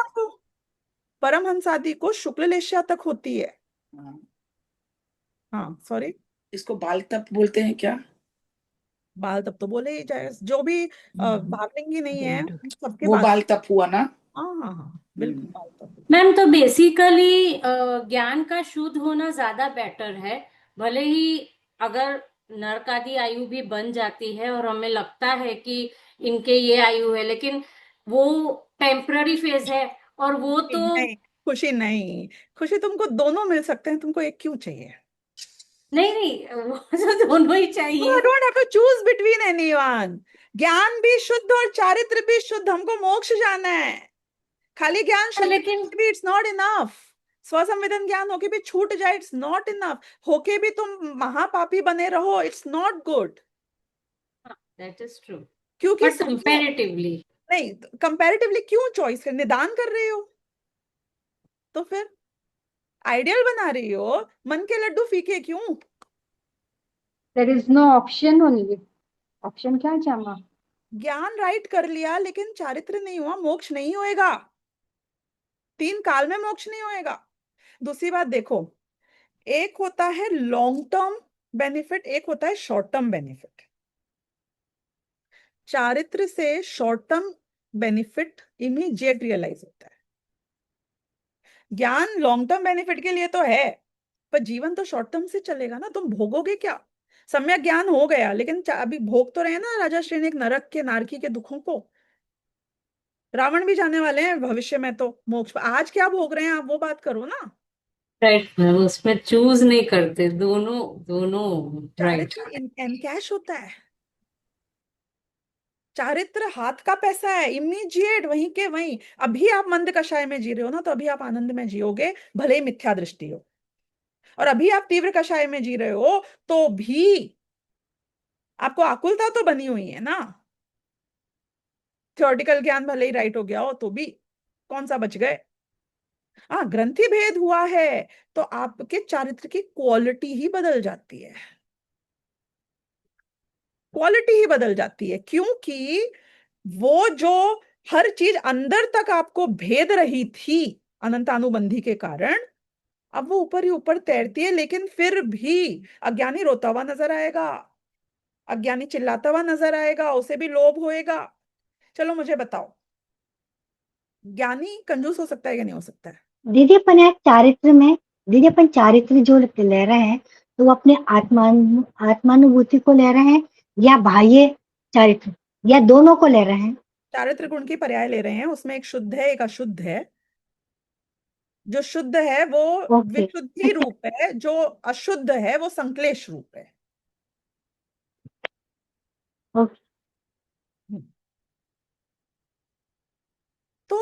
परमहंस आदि को शुक्ल लेश्या तक होती है। हाँ सॉरी, इसको बाल तप बोलते हैं क्या? बाल तप तो बोले ही जाए, जो भी भावलिंगी नहीं है सबके वो बाल। बाल तप हुआ ना? हाँ बिल्कुल बाल तप। मैम तो बेसिकली ज्ञान का शुद्ध होना ज्यादा बेटर है। भले ही अगर नरक आदि आयु भी बन जाती है और हमें लगता है कि इनके ये आयु है, लेकिन वो टेम्पररी फेज है, और वो तो नहीं, खुशी नहीं, खुशी तुमको दोनों मिल सकते हैं, तुमको एक क्यों चाहिए? नहीं वो तो दोनों ही चाहिए। I don't have to choose between anyone. ज्ञान भी शुद्ध और चारित्र भी शुद्ध, हमको मोक्ष जाना है। खाली ज्ञान शुद्ध लेकिन भी इट्स नॉट इनफ। स्वसंवेदन ज्ञान होके भी छूट जाए, इट्स नॉट इनफ। होके भी तुम महापापी बने रहो, it's not good. That is true, क्योंकि बट समझो, कंपैरेटिवली नहीं, कंपैरेटिवली क्यों चॉइस कर, निदान कर रही हो तो फिर आइडियल बना रही हो, मन के लड्डू फीके क्यों? There is no option only, option क्या है चामा? ज्ञान राइट कर लिया लेकिन चारित्र नहीं हुआ, मोक्ष नहीं होएगा। 3 काल में मोक्ष नहीं होएगा। दूसरी बात देखो, एक होता है लॉन्ग टर्म बेनिफिट, एक होता है शॉर्ट टर्म बेनिफिट। चारित्र से short term benefit immediate realise होता है। ज्ञान लॉन्ग टर्म बेनिफिट के लिए तो है, पर जीवन तो शॉर्ट टर्म से चलेगा ना। तुम भोगोगे क्या? सम्यक ज्ञान हो गया लेकिन अभी भोग तो रहे ना राजा श्रेणिक नरक के नारकी के दुखों को। रावण भी जाने वाले हैं भविष्य में तो मोक्ष। आज क्या भोग रहे हैं आप, वो बात करो ना। राइट, उसमें चूज नहीं करते, दोनों दोनों राइट। चारित्र एनकैश होता है। चारित्र हाथ का पैसा है, इमीडिएट वहीं के वहीं। अभी आप मंद कषाय में जी रहे हो ना, तो अभी आप आनंद में जियोगे, भले ही मिथ्या दृष्टि हो। और अभी आप तीव्र कषाय में जी रहे हो तो भी आपको आकुलता तो बनी हुई है ना। थ्योरेटिकल ज्ञान भले ही राइट हो गया हो तो भी कौन सा बच गए। हाँ, ग्रंथि भेद हुआ है तो आपके चारित्र की क्वालिटी ही बदल जाती है। क्वालिटी ही बदल जाती है, क्योंकि वो जो हर चीज अंदर तक आपको भेद रही थी अनंतानुबंधी के कारण, अब वो ऊपर ही ऊपर तैरती है। लेकिन फिर भी अज्ञानी रोता हुआ नजर आएगा, अज्ञानी चिल्लाता हुआ नजर आएगा, उसे भी लोभ होएगा। चलो मुझे बताओ, ज्ञानी कंजूस हो सकता है कि नहीं हो सकता है? दीदी अपन यहाँ चारित्र में, दीदी अपन चारित्र जो ले रहे हैं तो वो अपने आत्मानुभूति को ले रहे हैं या बाह्य चारित्र, या दोनों को ले रहे हैं? चारित्र गुण की पर्याय ले रहे हैं, उसमें एक शुद्ध है एक अशुद्ध है। जो शुद्ध है वो ओके। विशुद्धि रूप है, जो अशुद्ध है वो संक्लेश रूप है। ओके। तो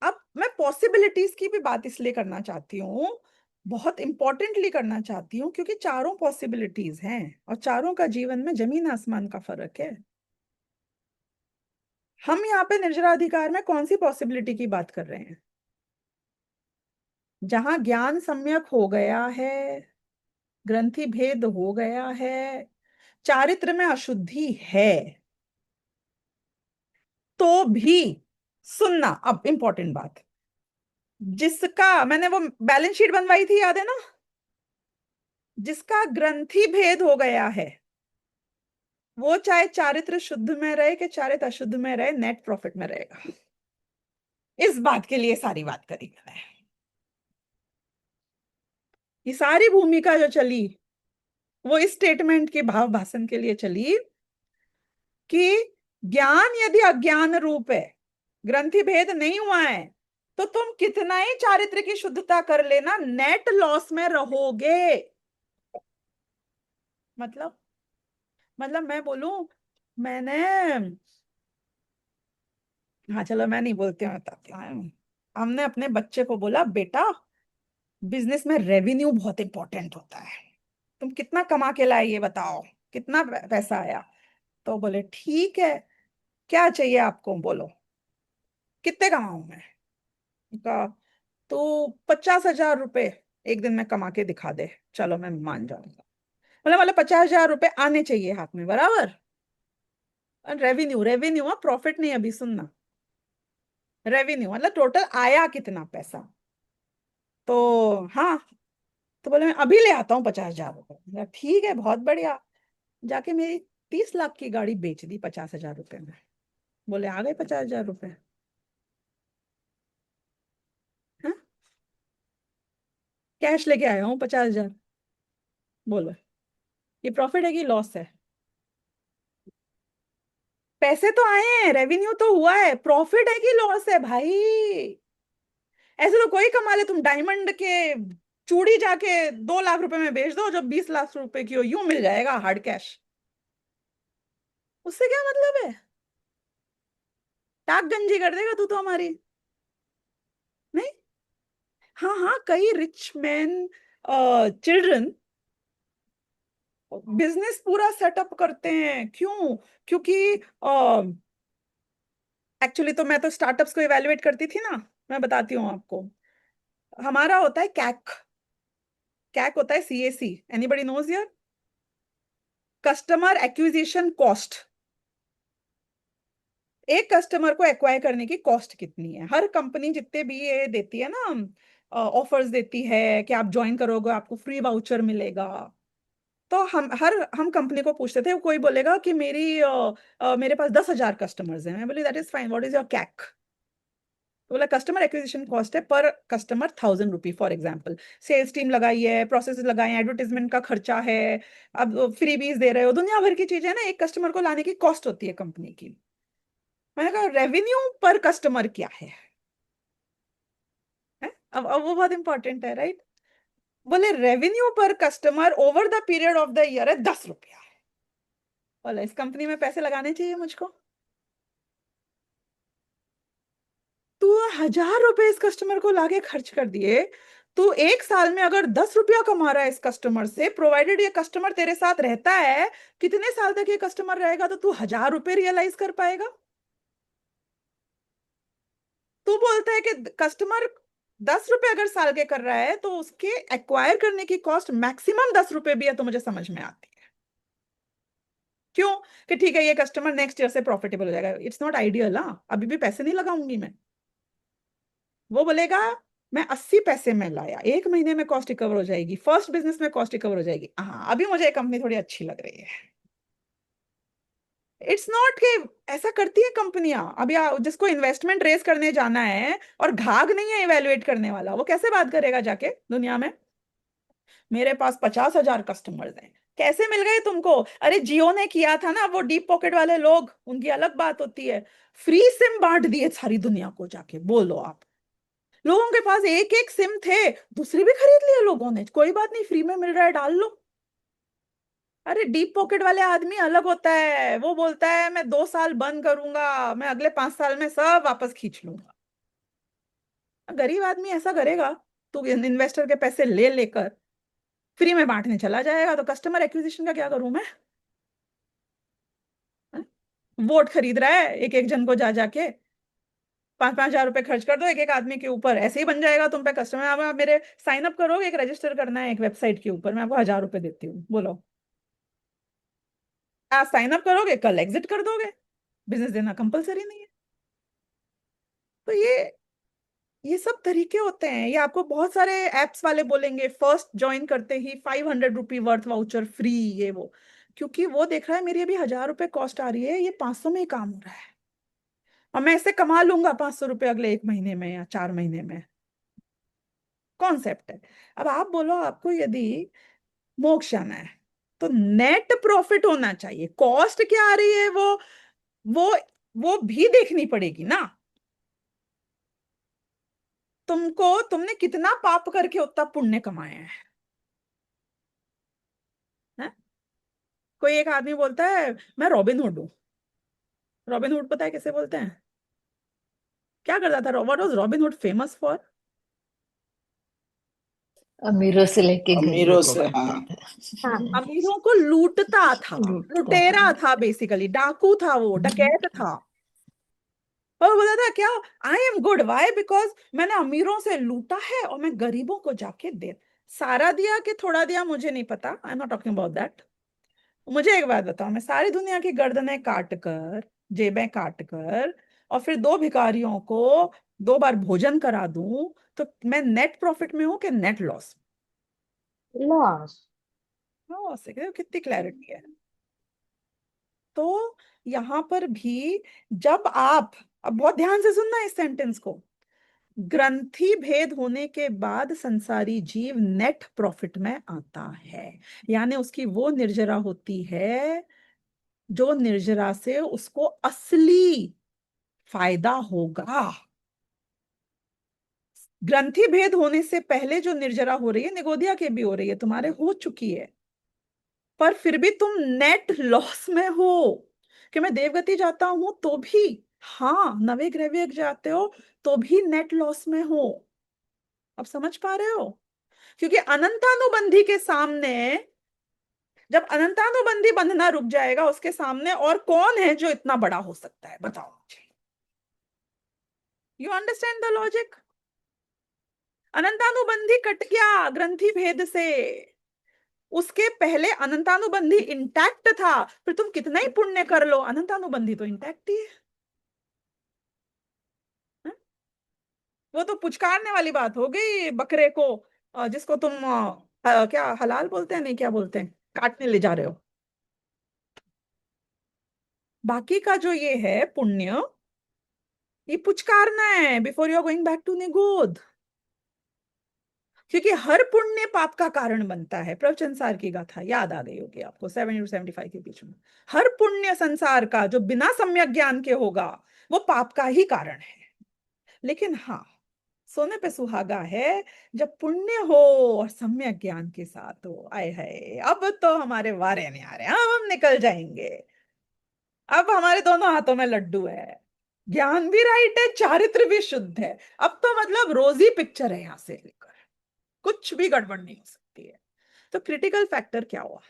अब मैं पॉसिबिलिटीज की भी बात इसलिए करना चाहती हूँ, बहुत इंपॉर्टेंटली करना चाहती हूँ, क्योंकि चारों पॉसिबिलिटीज हैं और चारों का जीवन में जमीन आसमान का फर्क है। हम यहाँ पे निर्जराधिकार में कौन सी पॉसिबिलिटी की बात कर रहे हैं? जहां ज्ञान सम्यक हो गया है, ग्रंथि भेद हो गया है, चारित्र में अशुद्धि है, तो भी सुनना, अब इंपॉर्टेंट बात, जिसका मैंने वो बैलेंस शीट बनवाई थी याद है ना, जिसका ग्रंथि भेद हो गया है वो चाहे चारित्र शुद्ध में रहे कि चारित्र अशुद्ध में रहे, नेट प्रॉफिट में रहेगा। इस बात के लिए सारी बात करी मैंने। ये सारी भूमिका जो चली वो इस स्टेटमेंट के भाव भाषण के लिए चली कि ज्ञान यदि अज्ञान रूप है, ग्रंथि भेद नहीं हुआ है, तो तुम कितना ही चारित्र की शुद्धता कर लेना, नेट लॉस में रहोगे। मतलब मैं बोलूं, मैंने, हाँ चलो मैं नहीं बोलती हूँ, बताती हूँ। हमने अपने बच्चे को बोला, बेटा बिजनेस में रेवेन्यू बहुत इंपॉर्टेंट होता है, तुम कितना कमा के लाए ये बताओ, कितना पैसा आया? तो बोले ठीक है, क्या चाहिए आपको बोलो, कितने कमाऊं मैं? कहा तो 50,000 रुपए एक दिन में कमा के दिखा दे, चलो मैं मान जाऊंगा। मतलब 50,000 रुपए आने चाहिए हाथ में बराबर। रेवेन्यू, रेवेन्यू प्रॉफिट नहीं, अभी सुनना, रेवेन्यू मतलब टोटल आया कितना पैसा। तो हाँ, तो बोले मैं अभी ले आता हूँ 50,000 रुपए। बोला, ठीक है बहुत बढ़िया। जाके मेरी 30 लाख की गाड़ी बेच दी 50,000 रुपए में। बोले आ गए 50,000 रुपए। हाँ, कैश लेके आया हूँ 50,000। बोलो ये प्रॉफिट है कि लॉस है? पैसे तो आए हैं, रेवेन्यू तो हुआ है, प्रॉफिट है कि लॉस है भाई? ऐसे तो कोई कमा ले, तुम डायमंड के चूड़ी जाके 2 लाख रुपए में बेच दो, जब 20 लाख रुपए की हो, यूं मिल जाएगा हार्ड कैश। उससे क्या मतलब है? टाक गंजी कर देगा तू तो हमारी। हाँ हाँ, कई रिच मैन चिल्ड्रन बिजनेस पूरा सेटअप करते हैं। क्यों? क्योंकि एक्चुअली तो मैं तो स्टार्टअप्स को इवेलुएट करती थी ना, मैं बताती हूँ आपको। हमारा होता है कैक। कैक होता है CAC, anybody knows here? Customer acquisition cost. एक कस्टमर को एक्वायर करने की कॉस्ट कितनी है? हर कंपनी जितने भी ये देती है ना, ऑफर्स देती है कि आप ज्वाइन करोगे आपको फ्री वाउचर मिलेगा। तो हम कंपनी को पूछते थे, कोई बोलेगा कि मेरे पास 10,000 कस्टमर्स हैं। मैं बोली that is fine, what is your CAC? तो बोला कस्टमर एक्विजिशन कॉस्ट है पर customer 1,000 rupee, for example. Sales team लगाई है, प्रोसेस लगाए हैं, एडवर्टीजमेंट का खर्चा है, अब फ्री बीज दे रहे हो, दुनिया भर की चीजें ना, एक कस्टमर को लाने की कॉस्ट होती है कंपनी की। मैंने कहा रेवेन्यू पर कस्टमर क्या है? अब वो बहुत इंपॉर्टेंट है, राइट? बोले रेवेन्यू पर customer over the period of the year है 10 रुपया है। बोला इस कंपनी में पैसे लगाने चाहिए मुझको। तू 1,000 रुपए इस कस्टमर को लाके खर्च कर दिए। तू एक साल में अगर 10 रुपया कमा रहा है इस कस्टमर से, प्रोवाइडेड ये कस्टमर तेरे साथ रहता है, कितने साल तक ये कस्टमर रहेगा तो तू 1,000 रुपए रियलाइज कर पाएगा? तू बोलता है कि कस्टमर 10 रुपए अगर साल के कर रहा है तो उसके एक्वायर करने की कॉस्ट मैक्सिमम 10 रुपए भी है, तो मुझे समझ में आती है। क्यों? कि ठीक है ये कस्टमर नेक्स्ट ईयर से प्रॉफिटेबल हो जाएगा। It's not ideal. हाँ, अभी भी पैसे नहीं लगाऊंगी मैं। वो बोलेगा मैं 80 पैसे में लाया, एक महीने में कॉस्ट रिकवर हो जाएगी, फर्स्ट बिजनेस में कॉस्ट रिकवर हो जाएगी। हाँ, अभी मुझे कंपनी थोड़ी अच्छी लग रही है। इट्स नॉट कि ऐसा करती है कंपनियां। अभी जिसको इन्वेस्टमेंट रेस करने जाना है और घाघ नहीं है इवेलुएट करने वाला, वो कैसे बात करेगा जाके दुनिया में? मेरे पास 50,000 कस्टमर्स हैं। कैसे मिल गए तुमको? अरे जियो ने किया था ना, वो डीप पॉकेट वाले लोग, उनकी अलग बात होती है। फ्री सिम बांट दिए सारी दुनिया को, जाके बोलो आप। लोगों के पास एक एक सिम थे, दूसरी भी खरीद लिए लोगों ने। कोई बात नहीं, फ्री में मिल रहा है, डाल लो। अरे डीप पॉकेट वाले आदमी अलग होता है। वो बोलता है मैं 2 साल बंद करूंगा, मैं अगले 5 साल में सब वापस खींच लूंगा। गरीब आदमी ऐसा करेगा? तू इन्वेस्टर के पैसे ले लेकर फ्री में बांटने चला जाएगा, तो कस्टमर एक्विजिशन का क्या करूं मैं? हैं? वोट खरीद रहा है एक एक जन को जा जाके। 5,000-5,000 रुपए खर्च कर दो एक एक आदमी के ऊपर, ऐसे ही बन जाएगा तुम पे कस्टमर। आप मेरे साइन अप करोगे, एक रजिस्टर करना है एक वेबसाइट के ऊपर, मैं आपको 1,000 रुपए देती हूँ, बोलो। आप साइन अप करोगे, कल एग्जिट कर दोगे। बिजनेस देना कंपलसरी नहीं है। तो ये सब तरीके होते हैं। ये आपको बहुत सारे एप्स वाले बोलेंगे फर्स्ट ज्वाइन करते ही 500 रुपी वर्थ वाउचर फ्री, ये वो। क्योंकि वो देख रहा है मेरी अभी 1,000 रुपए कॉस्ट आ रही है, ये 500 में ही काम हो रहा है, और मैं इससे कमा लूंगा 500 रुपए अगले एक महीने में या 4 महीने में। कॉन्सेप्ट है। अब आप बोलो आपको यदि मोक्ष आना है तो नेट प्रॉफिट होना चाहिए। कॉस्ट क्या आ रही है वो वो भी देखनी पड़ेगी ना। तुमने कितना पाप करके उतना पुण्य कमाया है? कोई एक आदमी बोलता है मैं रॉबिन हुड हूँ। रॉबिन हुड पता है कैसे बोलते हैं? क्या करता था? What was robin hood famous for? अमीरों से लेके गरीबों अमीरों को से, बांटता हाँ। था। हाँ अमीरों को लूटता था। लूटता लुटेरा था। था, बेसिकली डाकू था, वो डकैत था। और वो बोला था क्या? I am good, why? Because मैंने अमीरों से लूटा है और मैं गरीबों को जाके दे। सारा दिया कि थोड़ा दिया मुझे नहीं पता, I am not talking about that. मुझे एक बात बताओ, मैं सारी दुनिया की गर्दनें काट कर, जेबें काट कर, और फिर दो भिखारियों को 2 बार भोजन करा दूं, तो मैं नेट प्रॉफिट में हूं कि नेट लॉस? लॉस। लॉस है। कितनी क्लैरिटी है। तो यहां पर भी जब आप, अब बहुत ध्यान से सुनना इस सेंटेंस को, ग्रंथि भेद होने के बाद संसारी जीव नेट प्रॉफिट में आता है। यानी उसकी वो निर्जरा होती है जो निर्जरा से उसको असली फायदा होगा। ग्रंथि भेद होने से पहले जो निर्जरा हो रही है, निगोदिया के भी हो रही है, तुम्हारे हो चुकी है, पर फिर भी तुम नेट लॉस में हो। कि मैं देवगति जाता हूं तो भी, हाँ, नवे ग्रह जाते हो तो भी नेट लॉस में हो। अब समझ पा रहे हो? क्योंकि अनंतानुबंधी के सामने, जब अनंतानुबंधी बंधना रुक जाएगा, उसके सामने और कौन है जो इतना बड़ा हो सकता है, बताओ मुझे। You understand the logic? अनंतानुबंधी कट गया ग्रंथि भेद से, उसके पहले अनंतानुबंधी इंटैक्ट था, फिर तुम कितना ही पुण्य कर लो, अनंतानुबंधी तो इंटैक्ट ही है। हाँ? वो तो पुचकारने वाली बात हो गई बकरे को, जिसको तुम क्या हलाल बोलते हैं, नहीं क्या बोलते हैं, काटने ले जा रहे हो। बाकी का जो ये है पुण्य, ये पुचकारना है before you are going back to निगोद। क्योंकि हर पुण्य पाप का कारण बनता है। प्रवचन सार की गाथा याद आ गई होगी आपको, 70 to 75 के बीच में। हर पुण्य संसार का जो बिना सम्यक ज्ञान के होगा, वो पाप का ही कारण है। लेकिन हाँ, सोने पे सुहागा है जब पुण्य हो और सम्यक ज्ञान के साथ हो। आए है, अब तो हमारे वारे नहीं आ रहे, हम निकल जाएंगे। अब हमारे दोनों हाथों में लड्डू है, ज्ञान भी राइट है, चारित्र भी शुद्ध है। अब तो मतलब रोजी पिक्चर है, यहां से लेकर कुछ भी गड़बड़ नहीं हो सकती है। तो क्रिटिकल फैक्टर क्या हुआ?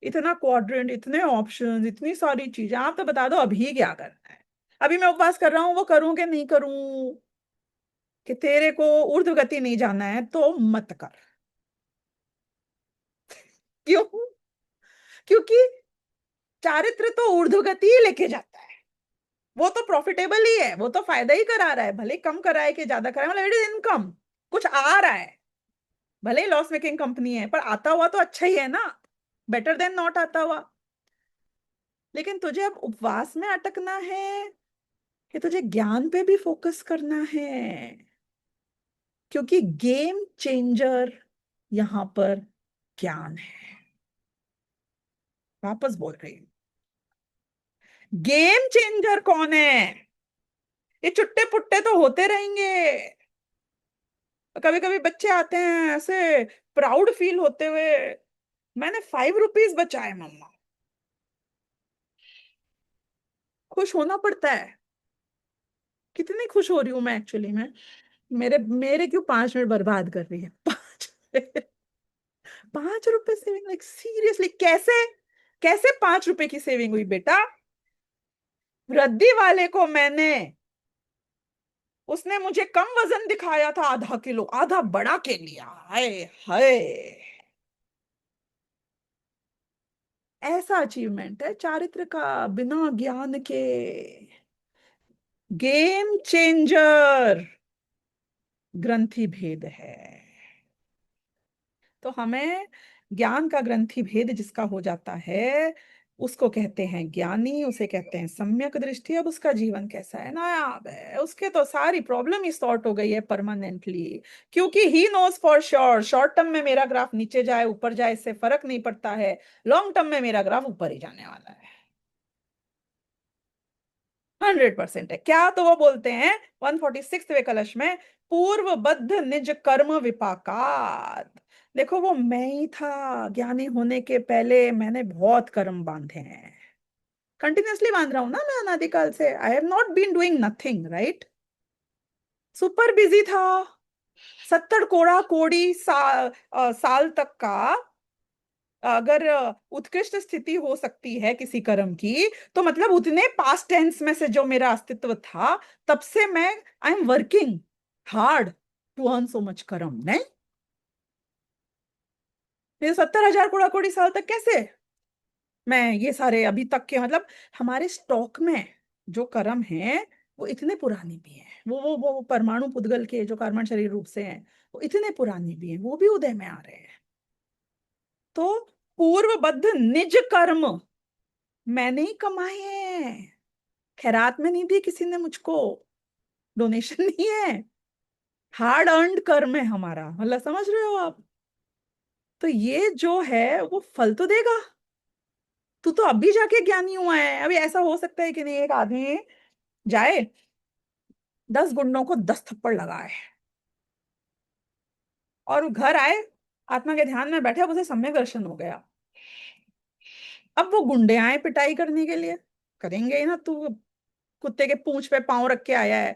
इतना क्वाड्रेंट, इतने ऑप्शंस, इतनी सारी चीजें, आप तो बता दो अभी क्या करना है। अभी मैं उपवास कर रहा हूं, वो करूं कि नहीं करूं? कि तेरे को ऊर्ध्व गति नहीं जाना है तो मत कर। क्यों? क्योंकि चारित्र तो ऊर्ध्व गति ही लेके जाता है। वो तो प्रॉफिटेबल ही है, वो तो फायदा ही करा रहा है, भले कम कराए कि ज्यादा कराए, मतलब इट इज इनकम, कुछ आ रहा है। भले ही लॉस मेकिंग कंपनी है, पर आता हुआ तो अच्छा ही है ना, बेटर देन नॉट आता हुआ। लेकिन तुझे अब उपवास में अटकना है कि तुझे ज्ञान पे भी फोकस करना है? क्योंकि गेम चेंजर यहां पर ज्ञान है। वापस बोल रही हूं, गेम चेंजर कौन है? ये चुट्टे पुट्टे तो होते रहेंगे। कभी कभी बच्चे आते हैं ऐसे प्राउड फील होते हुए, मैंने 5 रुपीज बचाए मम्मा। खुश होना पड़ता है। कितनी खुश हो रही हूं मैं एक्चुअली में। मेरे मेरे क्यों 5 मिनट बर्बाद कर रही है? 5 रुपए सेविंग, लाइक सीरियसली, कैसे? कैसे 5 रुपए की सेविंग हुई बेटा? रद्दी वाले को मैंने, उसने मुझे कम वजन दिखाया था, ½ किलो, आधा बड़ा के लिया। हाय हाय, ऐसा अचीवमेंट है चारित्र का बिना ज्ञान के। गेम चेंजर ग्रंथि भेद है। तो हमें ज्ञान का ग्रंथि भेद जिसका हो जाता है, उसको कहते हैं ज्ञानी, उसे कहते हैं सम्यक दृष्टि। अब उसका जीवन कैसा है, नायाब है, उसके तो सारी प्रॉब्लम ही सॉर्ट हो गई है परमानेंटली। क्योंकि he knows for sure, short term में मेरा ग्राफ नीचे जाए ऊपर जाए इससे फर्क नहीं पड़ता है, लॉन्ग टर्म में मेरा ग्राफ ऊपर ही जाने वाला है। 100% है। क्या तो वो बोलते हैं 146वें कलश में, पूर्वबद्ध निज कर्म विपाकात। देखो, वो मैं ही था ज्ञानी होने के पहले, मैंने बहुत कर्म बांधे हैं, कंटिन्यूअसली बांध रहा हूं ना मैं अनादिकाल से। I have not been doing nothing, right? Super busy था। 70 कोड़ा कोड़ी साल तक का अगर उत्कृष्ट स्थिति हो सकती है किसी कर्म की, तो मतलब उतने पास्ट टेंस में से जो मेरा अस्तित्व था, तब से मैं I am working hard to earn so much कर्म। नहीं, ये 70,000 कोड़ा कोड़ी साल तक कैसे मैं ये सारे अभी तक के, मतलब हमारे स्टॉक में जो कर्म हैं वो इतने पुराने भी हैं, वो परमाणु पुद्गल के जो कर्मण शरीर रूप से हैं, वो इतने पुराने भी हैं, वो भी उदय में आ रहे हैं। तो पूर्वबद्ध निज कर्म मैंने ही कमाए हैं, खैरात में नहीं दी किसी ने मुझको, डोनेशन नहीं है, हार्ड अर्न्ड कर्म है हमारा, मतलब समझ रहे हो आप? तो ये जो है वो फल तो देगा। तू तो अभी जाके ज्ञानी हुआ है, अभी ऐसा हो सकता है कि नहीं एक आदमी जाए 10 गुंडों को 10 थप्पड़ लगाए और घर आए, आत्मा के ध्यान में बैठे, अब उसे सम्यक दर्शन हो गया। अब वो गुंडे आए पिटाई करने के लिए, करेंगे ही ना, तू कुत्ते के पूंछ पे पांव रख के आया है।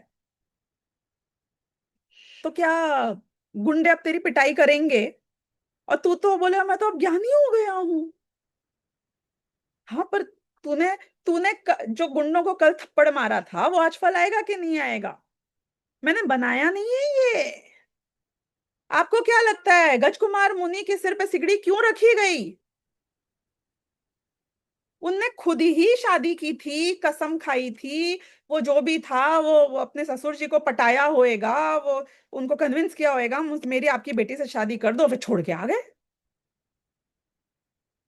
तो क्या गुंडे अब तेरी पिटाई करेंगे? और तू तो बोले मैं तो अब ज्ञानी हो गया हूं। हाँ, पर तूने तूने जो गुंडों को कल थप्पड़ मारा था वो आज फल आएगा कि नहीं आएगा? मैंने बनाया नहीं है ये। आपको क्या लगता है गजकुमार मुनि के सिर पे सिकड़ी क्यों रखी गई? उनने खुद ही शादी की थी, कसम खाई थी। वो जो भी था वो अपने ससुर जी को पटाया होएगा, वो उनको कन्विंस किया होएगा मेरी आपकी बेटी से शादी कर दो, फिर छोड़ के आ गए।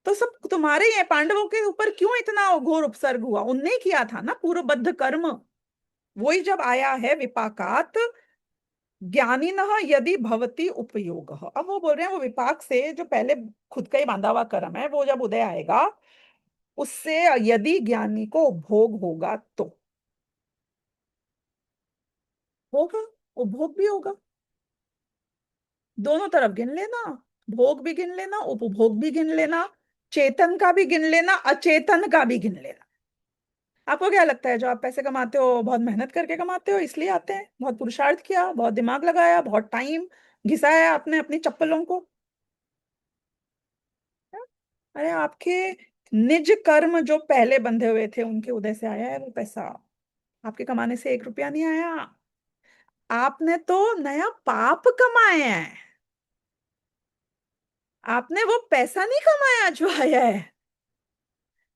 तो सब तुम्हारे ये पांडवों के ऊपर क्यों इतना घोर उपसर्ग हुआ? उनने किया था ना पूर्वबद्ध कर्म। वही जब आया है विपाकात ज्ञानिनः यदि भवति उपयोग। अब वो बोल रहे हैं वो विपाक से जो पहले खुद का ही बांधा हुआ कर्म है वो जब उदय आएगा उससे यदि ज्ञानी को भोग होगा तो होगा, उपभोग भी होगा। दोनों तरफ गिन लेना, भोग भी गिन लेना, उपभोग भी गिन लेना, चेतन का भी गिन लेना, अचेतन का भी गिन लेना। आपको क्या लगता है जो आप पैसे कमाते हो बहुत मेहनत करके कमाते हो इसलिए आते हैं? बहुत पुरुषार्थ किया, बहुत दिमाग लगाया, बहुत टाइम घिसाया आपने अपनी चप्पलों को? अरे आपके निज कर्म जो पहले बंधे हुए थे उनके उदय से आया है वो पैसा। आपके कमाने से 1 रुपया नहीं आया। आपने तो नया पाप कमाया है। आपने वो पैसा नहीं कमाया जो आया है।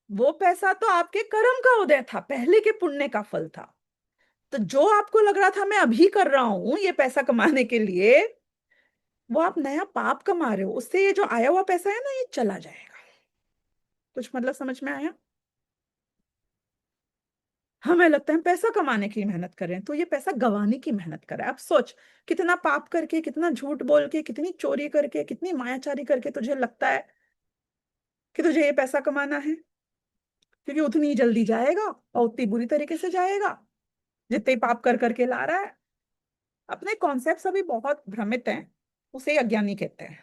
वो पैसा तो आपके कर्म का उदय था, पहले के पुण्य का फल था। तो जो आपको लग रहा था मैं अभी कर रहा हूं ये पैसा कमाने के लिए, वो आप नया पाप कमा रहे हो। उससे ये जो आया हुआ पैसा है ना ये चला जाएगा। कुछ मतलब समझ में आया? हमें लगता है हम पैसा कमाने की मेहनत कर रहे हैं, तो ये पैसा गंवाने की मेहनत कर रहा है। अब सोच कितना पाप करके, कितना झूठ बोल के, कितनी चोरी करके, कितनी मायाचारी करके तुझे लगता है कि तुझे ये पैसा कमाना है। क्योंकि उतनी ही जल्दी जाएगा और उतनी बुरी तरीके से जाएगा जितने पाप कर करके ला रहा है। अपने कॉन्सेप्ट अभी बहुत भ्रमित हैं, उसे ही अज्ञानी कहते हैं।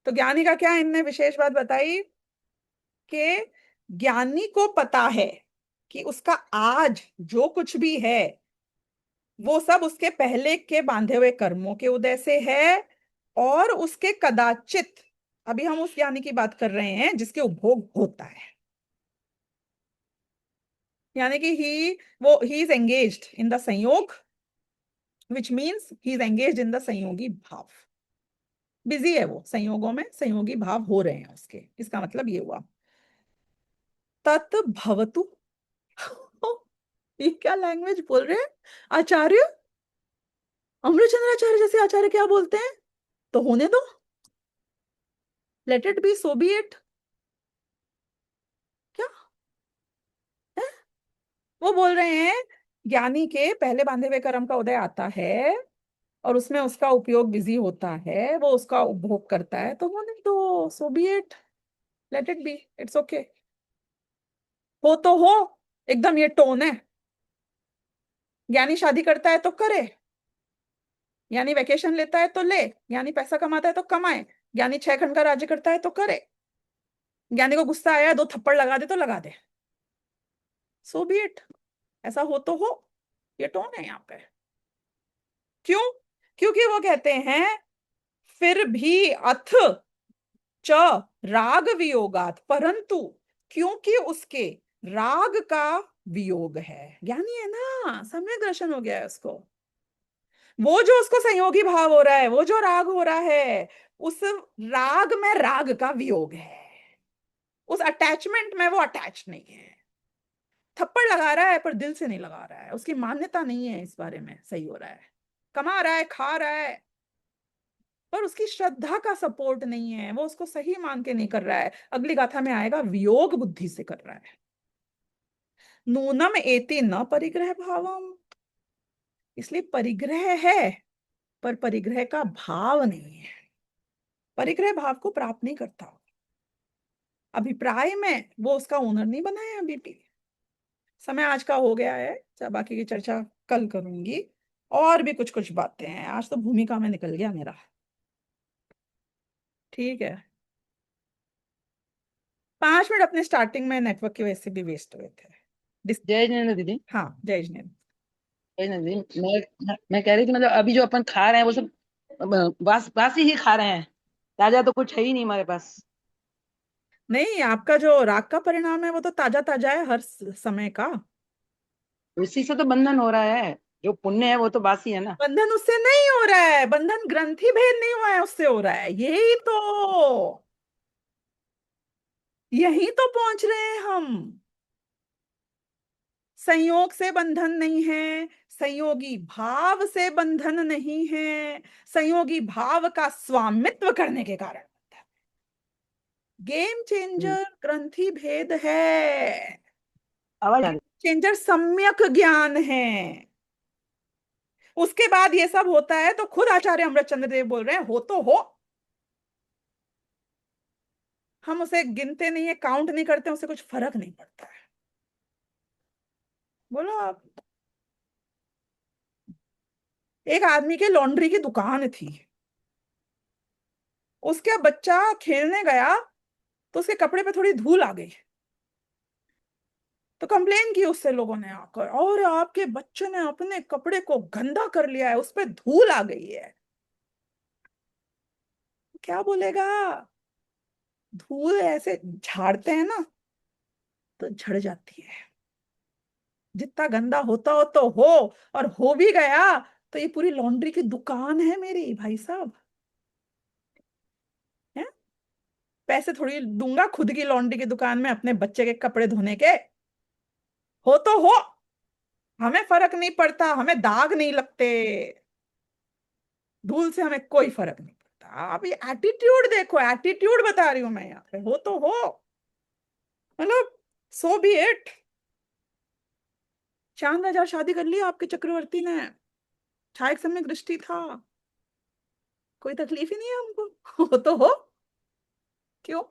तो ज्ञानी का क्या इनने विशेष बात बताई कि ज्ञानी को पता है कि उसका आज जो कुछ भी है वो सब उसके पहले के बांधे हुए कर्मों के उदय से है, और उसके कदाचित, अभी हम उस ज्ञानी की बात कर रहे हैं जिसके उपभोग होता है। यानी कि he is engaged in the संयोग, which means he is engaged in the संयोगी भाव। बिजी है वो संयोगों में, संयोगी भाव हो रहे हैं उसके। इसका मतलब ये हुआ तत् भवतु। ये क्या लैंग्वेज बोल रहे हैं आचार्य? अमृतचंद्राचार्य जैसे आचार्य क्या बोलते हैं? तो होने दो, late it B, so be it. क्या है? वो बोल रहे हैं ज्ञानी के पहले बांधे हुए कर्म का उदय आता है और उसमें उसका उपयोग बिजी होता है, वो उसका उपभोग करता है, तो होने दो, so be it, let it be, it's okay. हो तो हो, एकदम ये टोन है। ज्ञानी शादी करता है तो करे, ज्ञानी वैकेशन लेता है तो ले, ज्ञानी पैसा कमाता है तो कमाए, ज्ञानी 6 खंड का राज्य करता है तो करे, ज्ञानी को गुस्सा आया 2 थप्पड़ लगा दे तो लगा दे, सो बी इट। ऐसा हो तो हो, ये टोन है यहाँ पे। क्यों? क्योंकि वो कहते हैं फिर भी अथ च राग वियोगात, परंतु क्योंकि उसके राग का वियोग है। ज्ञानी है ना, सम्यक दर्शन हो गया है उसको। वो जो उसको संयोगी भाव हो रहा है, वो जो राग हो रहा है, उस राग में राग का वियोग है। उस अटैचमेंट में वो अटैच नहीं है। थप्पड़ लगा रहा है पर दिल से नहीं लगा रहा है, उसकी मान्यता नहीं है इस बारे में सही हो रहा है, कमा रहा है, खा रहा है, पर उसकी श्रद्धा का सपोर्ट नहीं है, वो उसको सही मान के नहीं कर रहा है। अगली गाथा में आएगा वियोग बुद्धि से कर रहा है। नूनम एति न परिग्रह भावम, इसलिए परिग्रह है पर परिग्रह का भाव नहीं है, परिग्रह भाव को प्राप्त नहीं करता। अभिप्राय में वो उसका ओनर नहीं बना है अभी भी। समय आज का हो गया है, बाकी की चर्चा कल करूंगी। और भी कुछ कुछ बातें हैं, आज तो भूमिका में निकल गया मेरा। ठीक है, 5 मिनट अपने स्टार्टिंग में नेटवर्क की वजह से भी वेस्ट हुए थे। जय जिनेन्द्र दीदी। हाँ, जय जिनेन्द्र। नहीं, मैं कह रही थी मतलब अभी जो अपन खा रहे हैं वो सब बासी ही खा रहे हैं। ताजा तो कुछ है ही नहीं हमारे पास। नहीं, आपका जो राग का परिणाम है वो तो ताजा ताजा है हर समय का। उसी से तो बंधन हो रहा है। जो पुण्य है वो तो बासी है ना। बंधन उससे नहीं हो रहा है, बंधन ग्रंथि भेद नहीं हुआ है उससे हो रहा है, यही तो पहुंच रहे हैं हम। संयोग से बंधन नहीं है, संयोगी भाव से बंधन नहीं है, संयोगी भाव का स्वामित्व करने के कारण बंधन। गेम हम्म, चेंजर ग्रंथि भेद है। आवाज आ रही। चेंजर सम्यक ज्ञान है। उसके बाद ये सब होता है तो खुद आचार्य अमृतचंद्र देव बोल रहे हैं हो तो हो। हम उसे गिनते नहीं है, काउंट नहीं करते, उसे कुछ फर्क नहीं पड़ता है। बोलो आप। एक आदमी के लॉन्ड्री की दुकान थी। उसका बच्चा खेलने गया तो उसके कपड़े पे थोड़ी धूल आ गई। तो कंप्लेन की उससे लोगों ने आकर, और आपके बच्चे ने अपने कपड़े को गंदा कर लिया है, उस पे धूल आ गई है। क्या बोलेगा? धूल ऐसे झाड़ते हैं ना तो झड़ जाती है। जितना गंदा होता हो तो हो, और हो भी गया तो ये पूरी लॉन्ड्री की दुकान है मेरी भाई साहब। है? पैसे थोड़ी दूंगा खुद की लॉन्ड्री की दुकान में अपने बच्चे के कपड़े धोने के। हो तो हो, हमें फर्क नहीं पड़ता, हमें दाग नहीं लगते, धूल से हमें कोई फर्क नहीं पड़ता। अब ये एटीट्यूड देखो, एटीट्यूड बता रही हूं मैं यहाँ पे। हो तो हो, मतलब सो बी इट। 4,000 शादी कर ली आपके चक्रवर्ती ने, छाया समय दृष्टि था, कोई तकलीफ ही नहीं है हमको। हो तो हो। क्यों?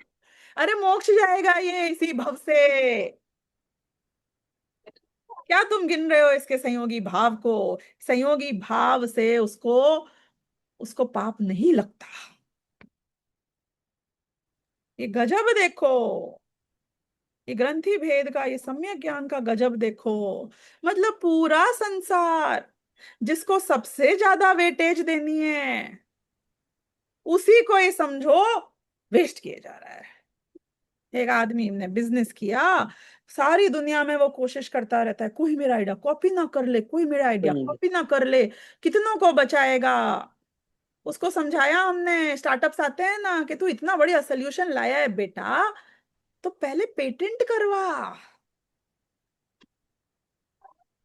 अरे मोक्ष जाएगा ये इसी भव से। क्या तुम गिन रहे हो इसके संयोगी भाव को? संयोगी भाव से उसको उसको पाप नहीं लगता। ये गजब देखो, ये ग्रंथि भेद का, ये सम्यक ज्ञान का गजब देखो। मतलब पूरा संसार जिसको सबसे ज्यादा वेटेज देनी है उसी को ये समझो वेस्ट किए जा रहा है। एक आदमी ने बिजनेस किया, सारी दुनिया में वो कोशिश करता रहता है कोई मेरा आइडिया कॉपी ना कर ले, कोई मेरा आइडिया नहीं, कॉपी ना कर ले, कितनों को बचाएगा। उसको समझाया हमने, स्टार्टअप्स आते हैं ना, कि तू इतना बढ़िया सोल्यूशन लाया है बेटा, तो पहले पेटेंट करवा।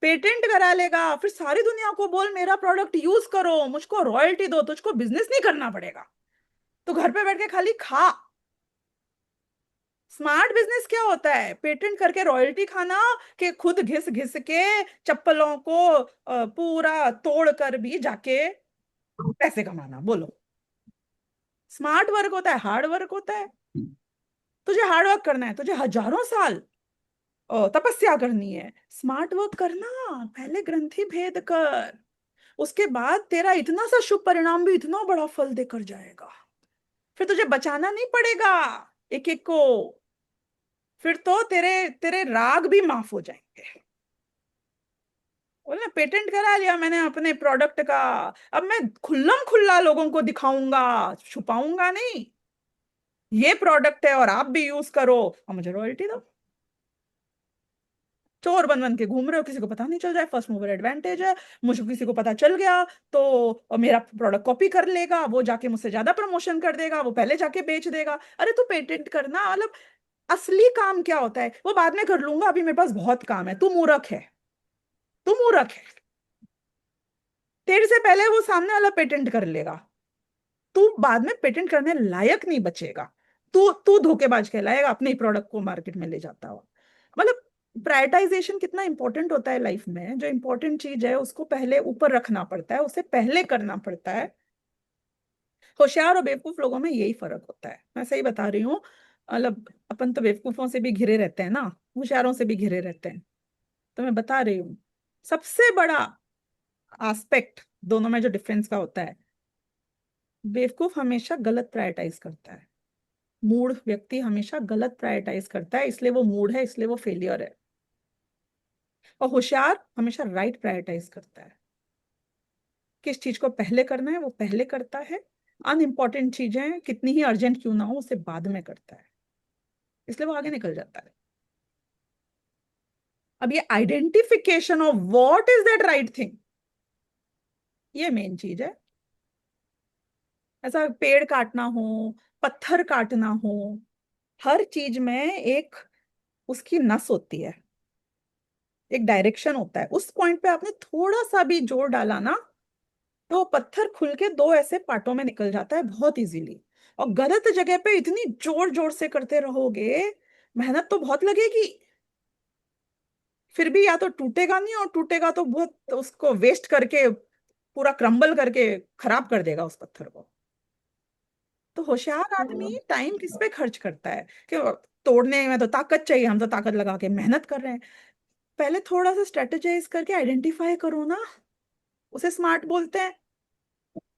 पेटेंट करा लेगा, फिर सारी दुनिया को बोल मेरा प्रोडक्ट यूज करो, मुझको रॉयल्टी दो, तुझको बिजनेस नहीं करना पड़ेगा, तो घर पे बैठ के खाली खा। स्मार्ट बिजनेस क्या होता है? पेटेंट करके रॉयल्टी खाना, कि खुद घिस घिस के चप्पलों को पूरा तोड़ कर भी जाके पैसे कमाना। बोलो, स्मार्ट वर्क होता है हार्ड वर्क होता है? तुझे हार्ड वर्क करना है, तुझे हजारों साल तपस्या करनी है, स्मार्ट वर्क करना, पहले ग्रंथि भेद कर, उसके बाद तेरा इतना सा शुभ परिणाम भी इतना बड़ा फल देकर जाएगा। फिर तुझे बचाना नहीं पड़ेगा एक एक को, फिर तो तेरे तेरे राग भी माफ हो जाएंगे। बोले पेटेंट करा लिया मैंने अपने प्रोडक्ट का, अब मैं खुल्लम खुल्ला लोगों को दिखाऊंगा, छुपाऊंगा नहीं, ये प्रोडक्ट है और आप भी यूज करो और मुझे रॉयल्टी दो। चोर बन बन के घूम रहे हो, किसी को पता नहीं चल जाए, फर्स्ट मूवर एडवांटेज है। मुझे किसी को पता चल गया तो मेरा प्रोडक्ट कॉपी कर लेगा, वो जाके मुझसे ज्यादा प्रमोशन कर देगा, वो पहले जाके बेच देगा। अरे तू पेटेंट करना, मतलब असली काम क्या होता है वो बाद में कर लूंगा, अभी मेरे पास बहुत काम है। तू मूर्ख है, तू मूर्ख है। तेरे से पहले वो सामने वाला पेटेंट कर लेगा, तू बाद में पेटेंट करने लायक नहीं बचेगा। तू तू धोखेबाज कहलाएगा अपने ही प्रोडक्ट को मार्केट में ले जाता हुआ। मतलब प्रायोरिटाइजेशन कितना इंपॉर्टेंट होता है लाइफ में। जो इंपॉर्टेंट चीज है उसको पहले ऊपर रखना पड़ता है, उसे पहले करना पड़ता है। होशियार और बेवकूफ लोगों में यही फर्क होता है, मैं सही बता रही हूँ। मतलब अपन तो बेवकूफों से भी घिरे रहते हैं ना, होशियारों से भी घिरे रहते हैं। तो मैं बता रही हूँ, सबसे बड़ा एस्पेक्ट दोनों में जो डिफरेंस का होता है, बेवकूफ हमेशा गलत प्रायोरिटाइज करता है, मूड व्यक्ति हमेशा गलत प्रायोरिटाइज करता है, इसलिए वो मूड है, इसलिए वो फेलियर है। और होशियार हमेशा राइट प्रायोरिटाइज करता है। किस चीज को पहले करना है वो पहले करता है, अनइम्पॉर्टेंट चीजें कितनी ही अर्जेंट क्यों ना हो उसे बाद में करता है, इसलिए वो आगे निकल जाता है। अब ये identification of what is that right thing, ये मेन चीज है। ऐसा पेड़ काटना हो, पत्थर काटना हो, हर चीज में एक उसकी नस होती है, एक डायरेक्शन होता है। उस पॉइंट पे आपने थोड़ा सा भी जोर डाला ना तो वो पत्थर खुल के दो ऐसे पार्टों में निकल जाता है बहुत इजीली। और गलत जगह पे इतनी जोर जोर से करते रहोगे, मेहनत तो बहुत लगेगी, फिर भी या तो टूटेगा नहीं, और टूटेगा तो बहुत उसको वेस्ट करके पूरा क्रम्बल करके खराब कर देगा उस पत्थर को। तो होशियार आदमी टाइम किस पे खर्च करता है कि तोड़ने में तो ताकत चाहिए, हम तो ताकत लगा के मेहनत कर रहे हैं। पहले थोड़ा सा स्ट्रेटेजाइज करके आइडेंटिफाई करो ना, उसे स्मार्ट बोलते हैं।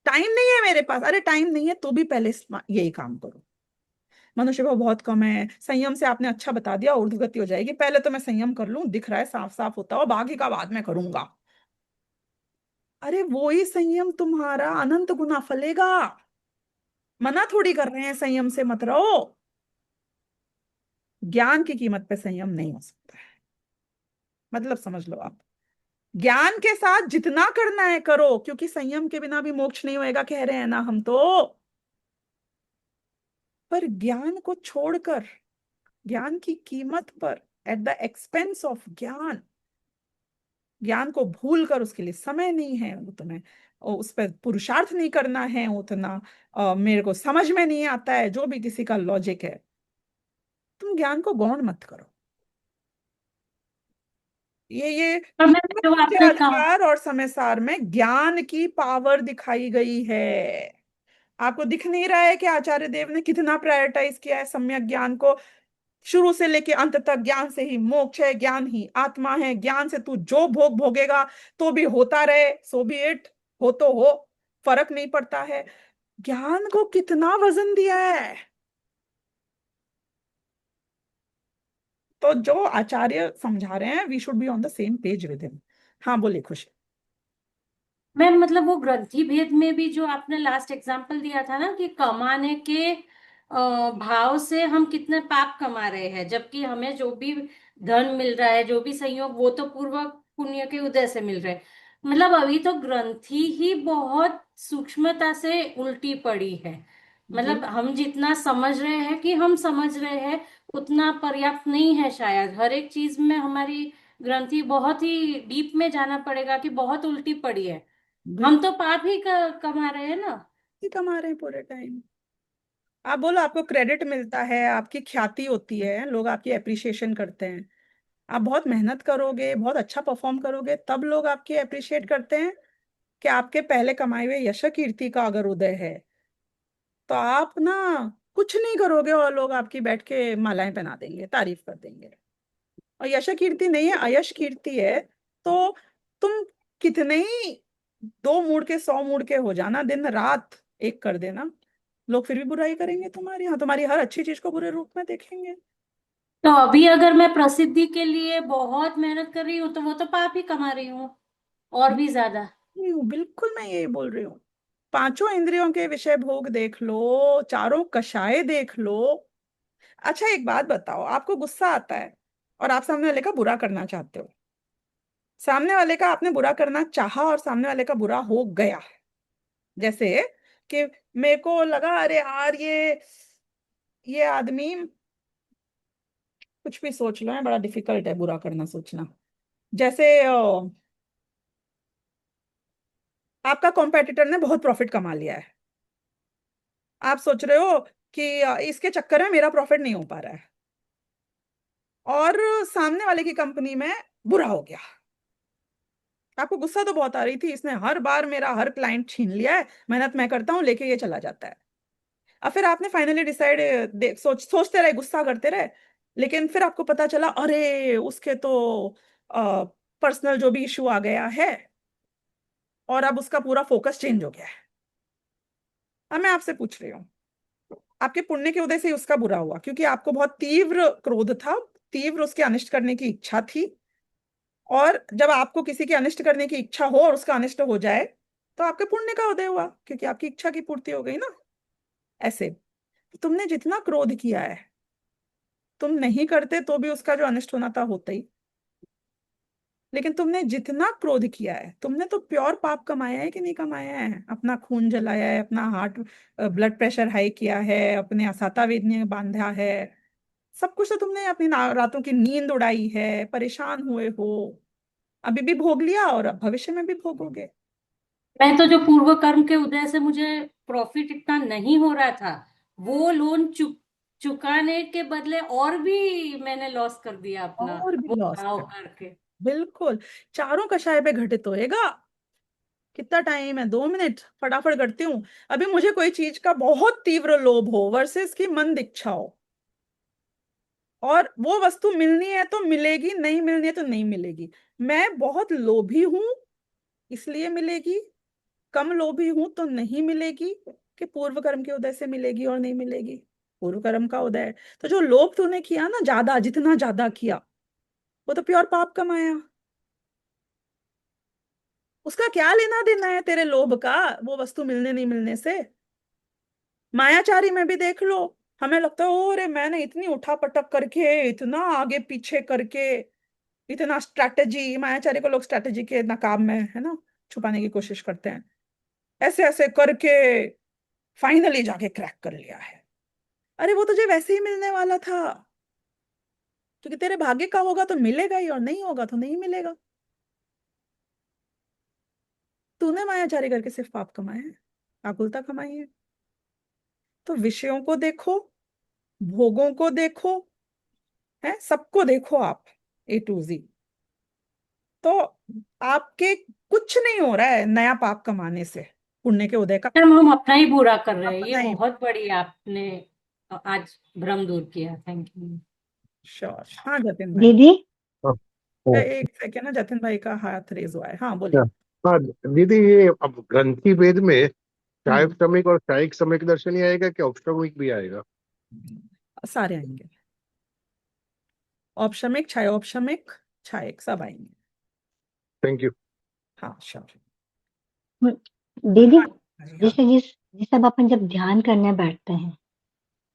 टाइम नहीं है मेरे पास, अरे टाइम नहीं है तो भी पहले यही काम करो। मनुष्य भाव बहुत कम है, संयम से आपने अच्छा बता दिया, ऊर्ध्वगति हो जाएगी। पहले तो मैं संयम कर लूं, दिख रहा है साफ साफ होता हो, बाकी का बाद में करूंगा। अरे वो ही संयम तुम्हारा अनंत गुना फलेगा। मना थोड़ी कर रहे हैं संयम से मत रहो, ज्ञान की कीमत पे संयम नहीं हो सकता है, मतलब समझ लो आप। ज्ञान के साथ जितना करना है करो, क्योंकि संयम के बिना भी मोक्ष नहीं होएगा कह रहे हैं ना हम तो। पर ज्ञान को छोड़कर, ज्ञान की कीमत पर, एट द एक्सपेंस ऑफ ज्ञान, ज्ञान को भूल कर, उसके लिए समय नहीं है वो तुम्हें, और उस पर पुरुषार्थ नहीं करना है उतना, मेरे को समझ में नहीं आता है, जो भी किसी का लॉजिक है, तुम ज्ञान को गौण मत करो। ये पर मैं जो के आपने कहा, अधिकार और समय सार में ज्ञान की पावर दिखाई गई है। आपको दिख नहीं रहा है कि आचार्य देव ने कितना प्रायोरिटाइज किया है सम्यक ज्ञान को। शुरू से लेके अंत तक ज्ञान से ही मोक्ष है, ज्ञान ही आत्मा है, ज्ञान से तू जो भोग भोगेगा तो भी होता रहे, सो बी इट, हो तो हो, फर्क नहीं पड़ता है। ज्ञान को कितना वजन दिया है। तो जो आचार्य समझा रहे हैं, we should be on the same page with him. हाँ बोलिए खुशी। मैम मतलब वो ग्रंथि भेद में भी जो आपने लास्ट एग्जांपल दिया था ना कि कमाने के भाव से हम कितने पाप कमा रहे हैं, जबकि हमें जो भी धन मिल रहा है, जो भी संयोग, वो तो पूर्व पुण्य के उदय से मिल रहे हैं। मतलब अभी तो ग्रंथि ही बहुत सूक्ष्मता से उल्टी पड़ी है। मतलब हम जितना समझ रहे हैं कि हम समझ रहे हैं, उतना पर्याप्त नहीं है शायद। हर एक चीज में हमारी ग्रंथि बहुत ही डीप में जाना पड़ेगा कि बहुत उल्टी पड़ी है। हम तो पाप ही कमा रहे हैं ना। बिल्कुल कमा रहे हैं पूरे टाइम। आप बोलो आपको क्रेडिट मिलता है, आपकी ख्याति होती है, लोग आपकी अप्रिशिएशन करते हैं। आप बहुत मेहनत करोगे, बहुत अच्छा परफॉर्म करोगे, तब लोग आपकी अप्रिशिएट करते हैं। कि आपके पहले कमाए हुए यश कीर्ति का अगर उदय है, तो आप ना कुछ नहीं करोगे और लोग आपकी बैठ के मालाएं पहना देंगे, तारीफ कर देंगे। और यश कीर्ति नहीं है, अयश कीर्ति है। तो तुम कितने ही 2 मूड के 100 मूड के हो जाना, दिन रात एक कर देना, लोग फिर भी बुराई करेंगे तुम्हारी। हाँ, तुम्हारी हर अच्छी चीज को बुरे रूप में देखेंगे। तो अभी अगर मैं प्रसिद्धि के लिए बहुत मेहनत कर रही हूँ तो वो तो पाप ही कमा रही हूँ, और भी ज्यादा। नहीं हूँ, बिल्कुल मैं यही बोल रही हूँ। पांचों इंद्रियों के विषय भोग देख लो, चारों कषाय देख लो। अच्छा एक बात बताओ, आपको गुस्सा आता है और आप सामने वाले का बुरा करना चाहते हो, सामने वाले का आपने बुरा करना चाहा और सामने वाले का बुरा हो गया। जैसे कि मेरे को लगा अरे यार ये आदमी, कुछ भी सोच लो है, बड़ा डिफिकल्ट है बुरा करना सोचना। जैसे आपका कॉम्पेटिटर ने बहुत प्रॉफिट कमा लिया है, आप सोच रहे हो कि इसके चक्कर में मेरा प्रॉफिट नहीं हो पा रहा है, और सामने वाले की कंपनी में बुरा हो गया। आपको गुस्सा तो बहुत आ रही थी, इसने हर बार मेरा हर क्लाइंट छीन लिया है, मेहनत मैं करता हूँ लेके ये चला जाता है। अब फिर आपने फाइनली डिसाइड, सोचते रहे, गुस्सा करते रहे, लेकिन फिर आपको पता चला अरे उसके तो पर्सनल जो भी इशू आ गया है, और अब उसका पूरा फोकस चेंज हो गया है। अब मैं आपसे पूछ रही हूँ, आपके पुण्य के उदय से ही उसका बुरा हुआ, क्योंकि आपको बहुत तीव्र क्रोध था, तीव्र उसके अनिष्ट करने की इच्छा थी, और जब आपको किसी की अनिष्ट करने की इच्छा हो और उसका अनिष्ट हो जाए तो आपके पुण्य का उदय हुआ, क्योंकि आपकी इच्छा की पूर्ति हो गई ना। ऐसे तुमने जितना क्रोध किया है, तुम नहीं करते तो भी उसका जो अनिष्ट होना था होता ही, लेकिन तुमने जितना क्रोध किया है, तुमने तो प्योर पाप कमाया है कि नहीं कमाया है? अपना खून जलाया है, अपना हार्ट ब्लड प्रेशर हाई किया है, अपने असाता वेदने बांधा है, सब कुछ तो तुमने अपनी रातों की नींद उड़ाई है, परेशान हुए हो, अभी भी भोग लिया और अब भविष्य में भी भोगोगे। मैं तो जो पूर्व कर्म के उदय से मुझे प्रॉफिट इतना नहीं हो रहा था, वो लोन चुकाने के बदले और भी मैंने लॉस कर दिया अपना, और भी वो लॉस भाव कर, करके। बिल्कुल। चारों कषाय पे घटित होएगा। कितना टाइम है? 2 मिनट, फटाफट करती हूँ। अभी मुझे कोई चीज का बहुत तीव्र लोभ हो वर्सेस की मंद इच्छा हो, और वो वस्तु मिलनी है तो मिलेगी, नहीं मिलनी है तो नहीं मिलेगी। मैं बहुत लोभी हूं इसलिए मिलेगी, कम लोभी हूं तो नहीं मिलेगी, कि पूर्व कर्म के उदय से मिलेगी और नहीं मिलेगी? पूर्व कर्म का उदय। तो जो लोभ तूने किया ना, ज्यादा, जितना ज्यादा किया, वो तो प्योर पाप कमाया। उसका क्या लेना देना है तेरे लोभ का वो वस्तु मिलने नहीं मिलने से? मायाचारी में भी देख लो, हमें लगता है ओ रे मैंने इतनी उठा पटक करके, इतना आगे पीछे करके, इतना स्ट्रैटेजी, मायाचारी को लोग स्ट्रैटेजी के नकाब में है ना छुपाने की कोशिश करते हैं, ऐसे ऐसे करके फाइनली जाके क्रैक कर लिया है। अरे वो तुझे वैसे ही मिलने वाला था, क्योंकि तेरे भाग्य का होगा तो मिलेगा ही, और नहीं होगा तो नहीं मिलेगा। तूने मायाचारी करके सिर्फ पाप कमाए हैं, आकुलता कमाई है। तो विषयों को देखो, भोगों को देखो, है सबको देखो आप, A to Z। तो आपके कुछ नहीं हो रहा है नया पाप कमाने से, पुण्य के उदय का। मैम हम अपना ही बुरा कर रहे हैं, ये अपना ही। बहुत बड़ी आपने आज भ्रम दूर किया, थैंक यू। श्योर। हाँ जतिन भाई, दीदी हाँ हाँ, एक सेकेंड ना, जतिन भाई का हाथ रेज हुआ है, हाँ अच्छा। बोलिए। हाँ, दीदी ये अब ग्रंथि वेद में हम्म, चायक और चायिक समय दर्शन ही आएगा कि औपश्रमिक भी आएगा? सारे आएंगे, औपशमिक, छायोपशमिक, छायक, सब आएंगे। Thank you. हाँ श्योर। दीदी हाँ जी, हाँ। जैसे जिस जिस अब अपन जब ध्यान करने बैठते हैं,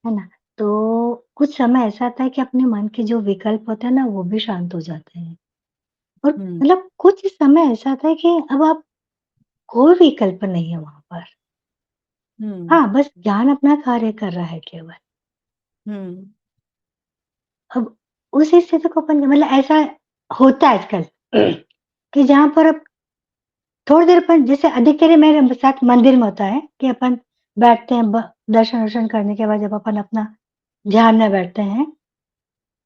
है ना, तो कुछ समय ऐसा आता है कि अपने मन के जो विकल्प होते हैं ना वो भी शांत हो जाते हैं, और हम्म मतलब कुछ समय ऐसा आता है कि अब आप कोई विकल्प नहीं है वहां पर। हम्म हाँ, बस ज्ञान अपना कार्य कर रहा है केवल। हम्म अब उस स्थिति को अपन मतलब ऐसा होता है आजकल कि जहाँ पर अब थोड़ी देर अपन, जैसे अधिकतर मेरे साथ मंदिर में होता है कि अपन बैठते हैं, दर्शन वर्शन करने के बाद जब अपन अपना ध्यान में बैठते हैं,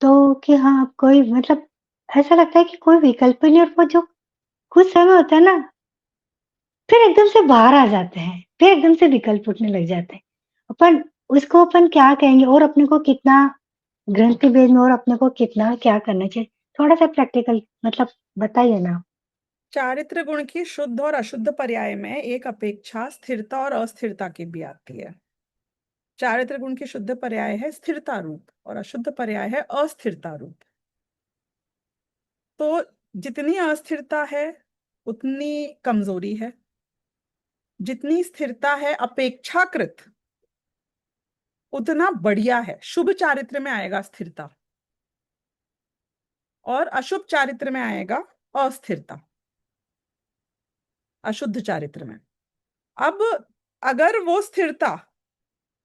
तो कि हाँ कोई मतलब ऐसा लगता है कि कोई विकल्प ही नहीं, और वो जो कुछ समय होता है ना, फिर एकदम से बाहर आ जाते हैं, फिर एकदम से विकल्प उठने लग जाते हैं। अपन उसको अपन क्या कहेंगे, और अपने को कितना ग्रंथि भेद में, और अपने को कितना क्या करना चाहिए, थोड़ा सा प्रैक्टिकल मतलब बताइए ना। चारित्र गुण की शुद्ध और अशुद्ध पर्याय में एक अपेक्षा स्थिरता और अस्थिरता की भी आती है। चारित्र गुण की शुद्ध पर्याय है स्थिरता रूप, और अशुद्ध पर्याय है अस्थिरता रूप। तो जितनी अस्थिरता है उतनी कमजोरी है, जितनी स्थिरता है अपेक्षाकृत उतना बढ़िया है। शुभ चारित्र में आएगा स्थिरता, और अशुभ चारित्र में आएगा अस्थिरता, अशुद्ध चारित्र में। अब अगर वो स्थिरता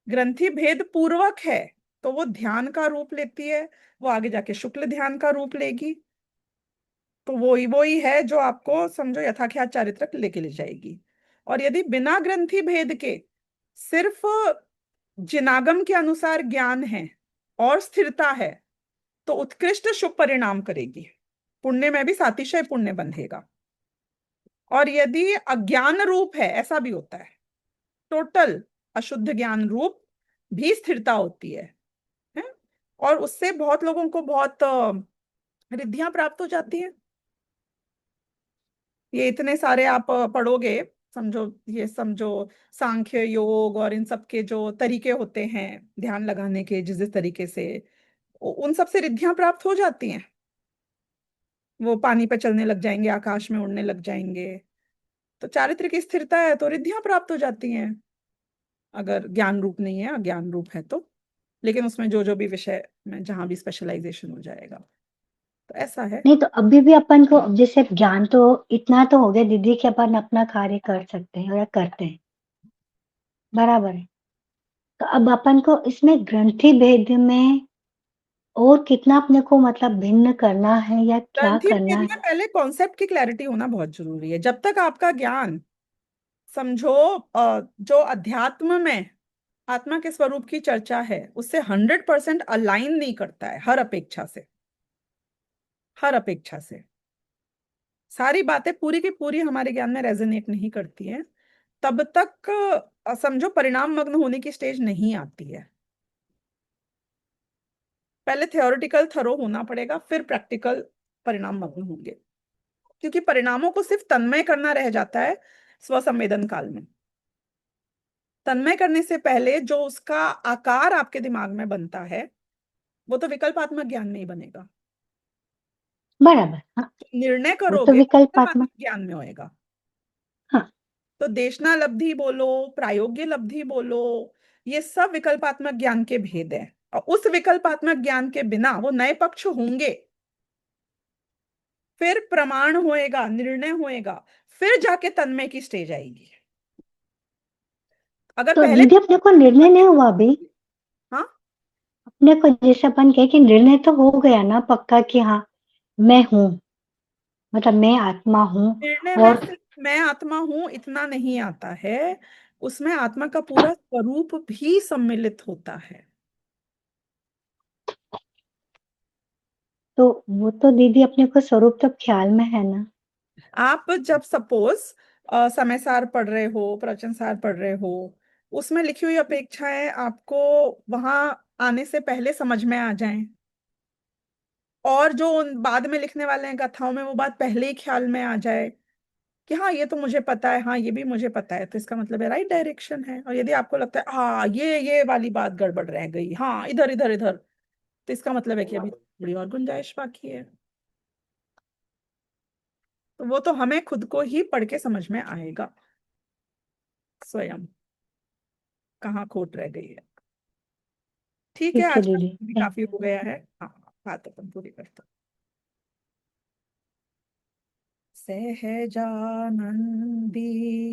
ग्रंथि भेद पूर्वक है तो वो ध्यान का रूप लेती है, वो आगे जाके शुक्ल ध्यान का रूप लेगी। तो वो ही है जो आपको समझो यथाख्यात चारित्र लेके ले जाएगी। और यदि बिना ग्रंथि भेद के सिर्फ जिनागम के अनुसार ज्ञान है और स्थिरता है तो उत्कृष्ट शुभ परिणाम करेगी, पुण्य में भी सातिशय पुण्य बंधेगा। और यदि अज्ञान रूप है, ऐसा भी होता है, टोटल अशुद्ध ज्ञान रूप भी स्थिरता होती है? और उससे बहुत लोगों को बहुत रिद्धियां प्राप्त हो जाती हैं। ये इतने सारे आप पढ़ोगे, समझो, ये समझो सांख्य योग और इन सब के जो तरीके होते हैं ध्यान लगाने के, जिस जिस तरीके से उन सब से रिद्धियां प्राप्त हो जाती हैं। वो पानी पे चलने लग जाएंगे, आकाश में उड़ने लग जाएंगे। तो चारित्रिक स्थिरता है तो रिद्धियां प्राप्त हो जाती हैं, अगर ज्ञान रूप नहीं है, अज्ञान रूप है तो। लेकिन उसमें जो जो भी विषय में जहां भी स्पेशलाइजेशन हो जाएगा, तो ऐसा है। नहीं तो अभी भी अपन को जैसे ज्ञान तो इतना तो हो गया दीदी कि अपन अपना कार्य कर सकते हैं और करते हैं, बराबर है। तो अब अपन को इसमें ग्रंथि भेद में और कितना अपने को मतलब भिन्न करना है या क्या ग्रंथि करना भेद है? में पहले कॉन्सेप्ट की क्लैरिटी होना बहुत जरूरी है। जब तक आपका ज्ञान, समझो, जो अध्यात्म में आत्मा के स्वरूप की चर्चा है उससे 100% अलाइन नहीं करता है, हर अपेक्षा से, हर अपेक्षा से सारी बातें पूरी की पूरी हमारे ज्ञान में रेजोनेट नहीं करती हैं, तब तक समझो परिणाम मग्न होने की स्टेज नहीं आती है। पहले थियोरिटिकल थरो होना पड़ेगा, फिर प्रैक्टिकल परिणाम मग्न होंगे। क्योंकि परिणामों को सिर्फ तन्मय करना रह जाता है स्वसंवेदन काल में। तन्मय करने से पहले जो उसका आकार आपके दिमाग में बनता है वो तो विकल्पात्मक ज्ञान में ही बनेगा। बराबर, हाँ, निर्णय वो तो करोगे विकल्पात्मक, विकल्पात्मक ज्ञान में होएगा। हाँ। तो देशना लब्धि बोलो, प्रायोग्य लब्धि बोलो, ये सब विकल्पात्मक ज्ञान के भेद है। और उस विकल्पात्मक ज्ञान के बिना वो नए पक्ष होंगे, फिर प्रमाण होएगा, निर्णय होएगा, फिर जाके तन्मय की स्टेज आएगी। अगर तो पहले दीदी अपने को निर्णय नहीं हुआ अभी, हाँ, अपने को जैसे अपन कहे कि निर्णय तो हो गया ना पक्का कि हाँ मैं हूँ, मतलब मैं आत्मा हूँ। निर्णय में और सिर्फ मैं आत्मा हूं इतना नहीं आता है, उसमें आत्मा का पूरा स्वरूप भी सम्मिलित होता है। तो वो तो दीदी अपने को स्वरूप तो ख्याल में है ना। आप जब सपोज समय सार पढ़ रहे हो, प्रवचन सार पढ़ रहे हो, उसमें लिखी हुई अपेक्षाएं आपको वहां आने से पहले समझ में आ जाएं, और जो उन बाद में लिखने वाले हैं कथाओं में वो बात पहले ही ख्याल में आ जाए कि हाँ ये तो मुझे पता है, हाँ ये भी मुझे पता है, तो इसका मतलब है राइट डायरेक्शन है। और यदि आपको लगता है हाँ ये वाली बात गड़बड़ रह गई, हाँ इधर इधर इधर, तो इसका मतलब है कि अभी थोड़ी और गुंजाइश बाकी है। तो वो तो हमें खुद को ही पढ़ के समझ में आएगा स्वयं कहाँ खोट रह गई है। ठीक है, ठीक है आज का दीदी, भी थैंक काफी हो गया है। हाँ, बात अपन पूरी करते हैं। सहजानंदी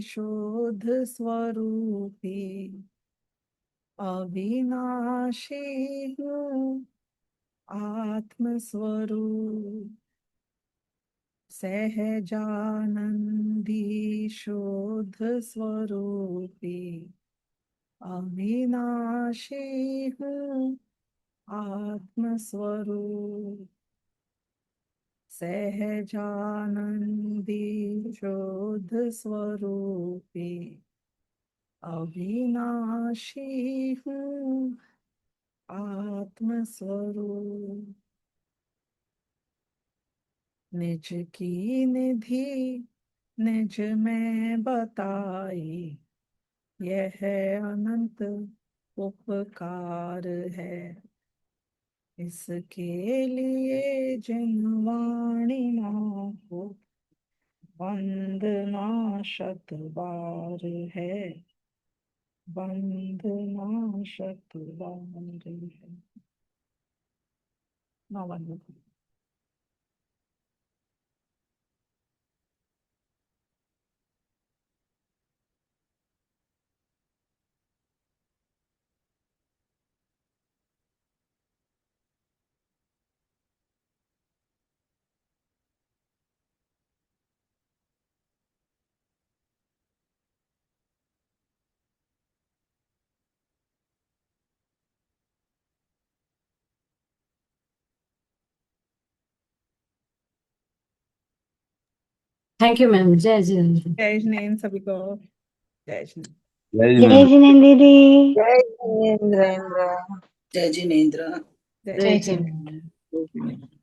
शुद्ध स्वरूपी अविनाशी हूँ आत्मस्वरूप। सहजानंदी शुद्ध स्वरूपी अविनाशी हूँ आत्मस्वरूप। सहजानंदी शुद्ध स्वरूपी अविनाशी हूँ आत्मस्वरूप। निज की निधि निज में बताई, यह अनंत उपकार है। इसके लिए जिन वाणियों को वंदना शत बार है, वंदना शत बार है। नौ। Thank you ma'am. जय जिनेन्द्र। जय जिनेन्द्र सभी को। जय जिनेन्द्र। जय जय जिनेन्द्र। जिनेन्द्र दीदी। जय जिनेन्द्र। जय जिनेन्द्र। जय जय जिनेन्द्र। जिनेन्द्र।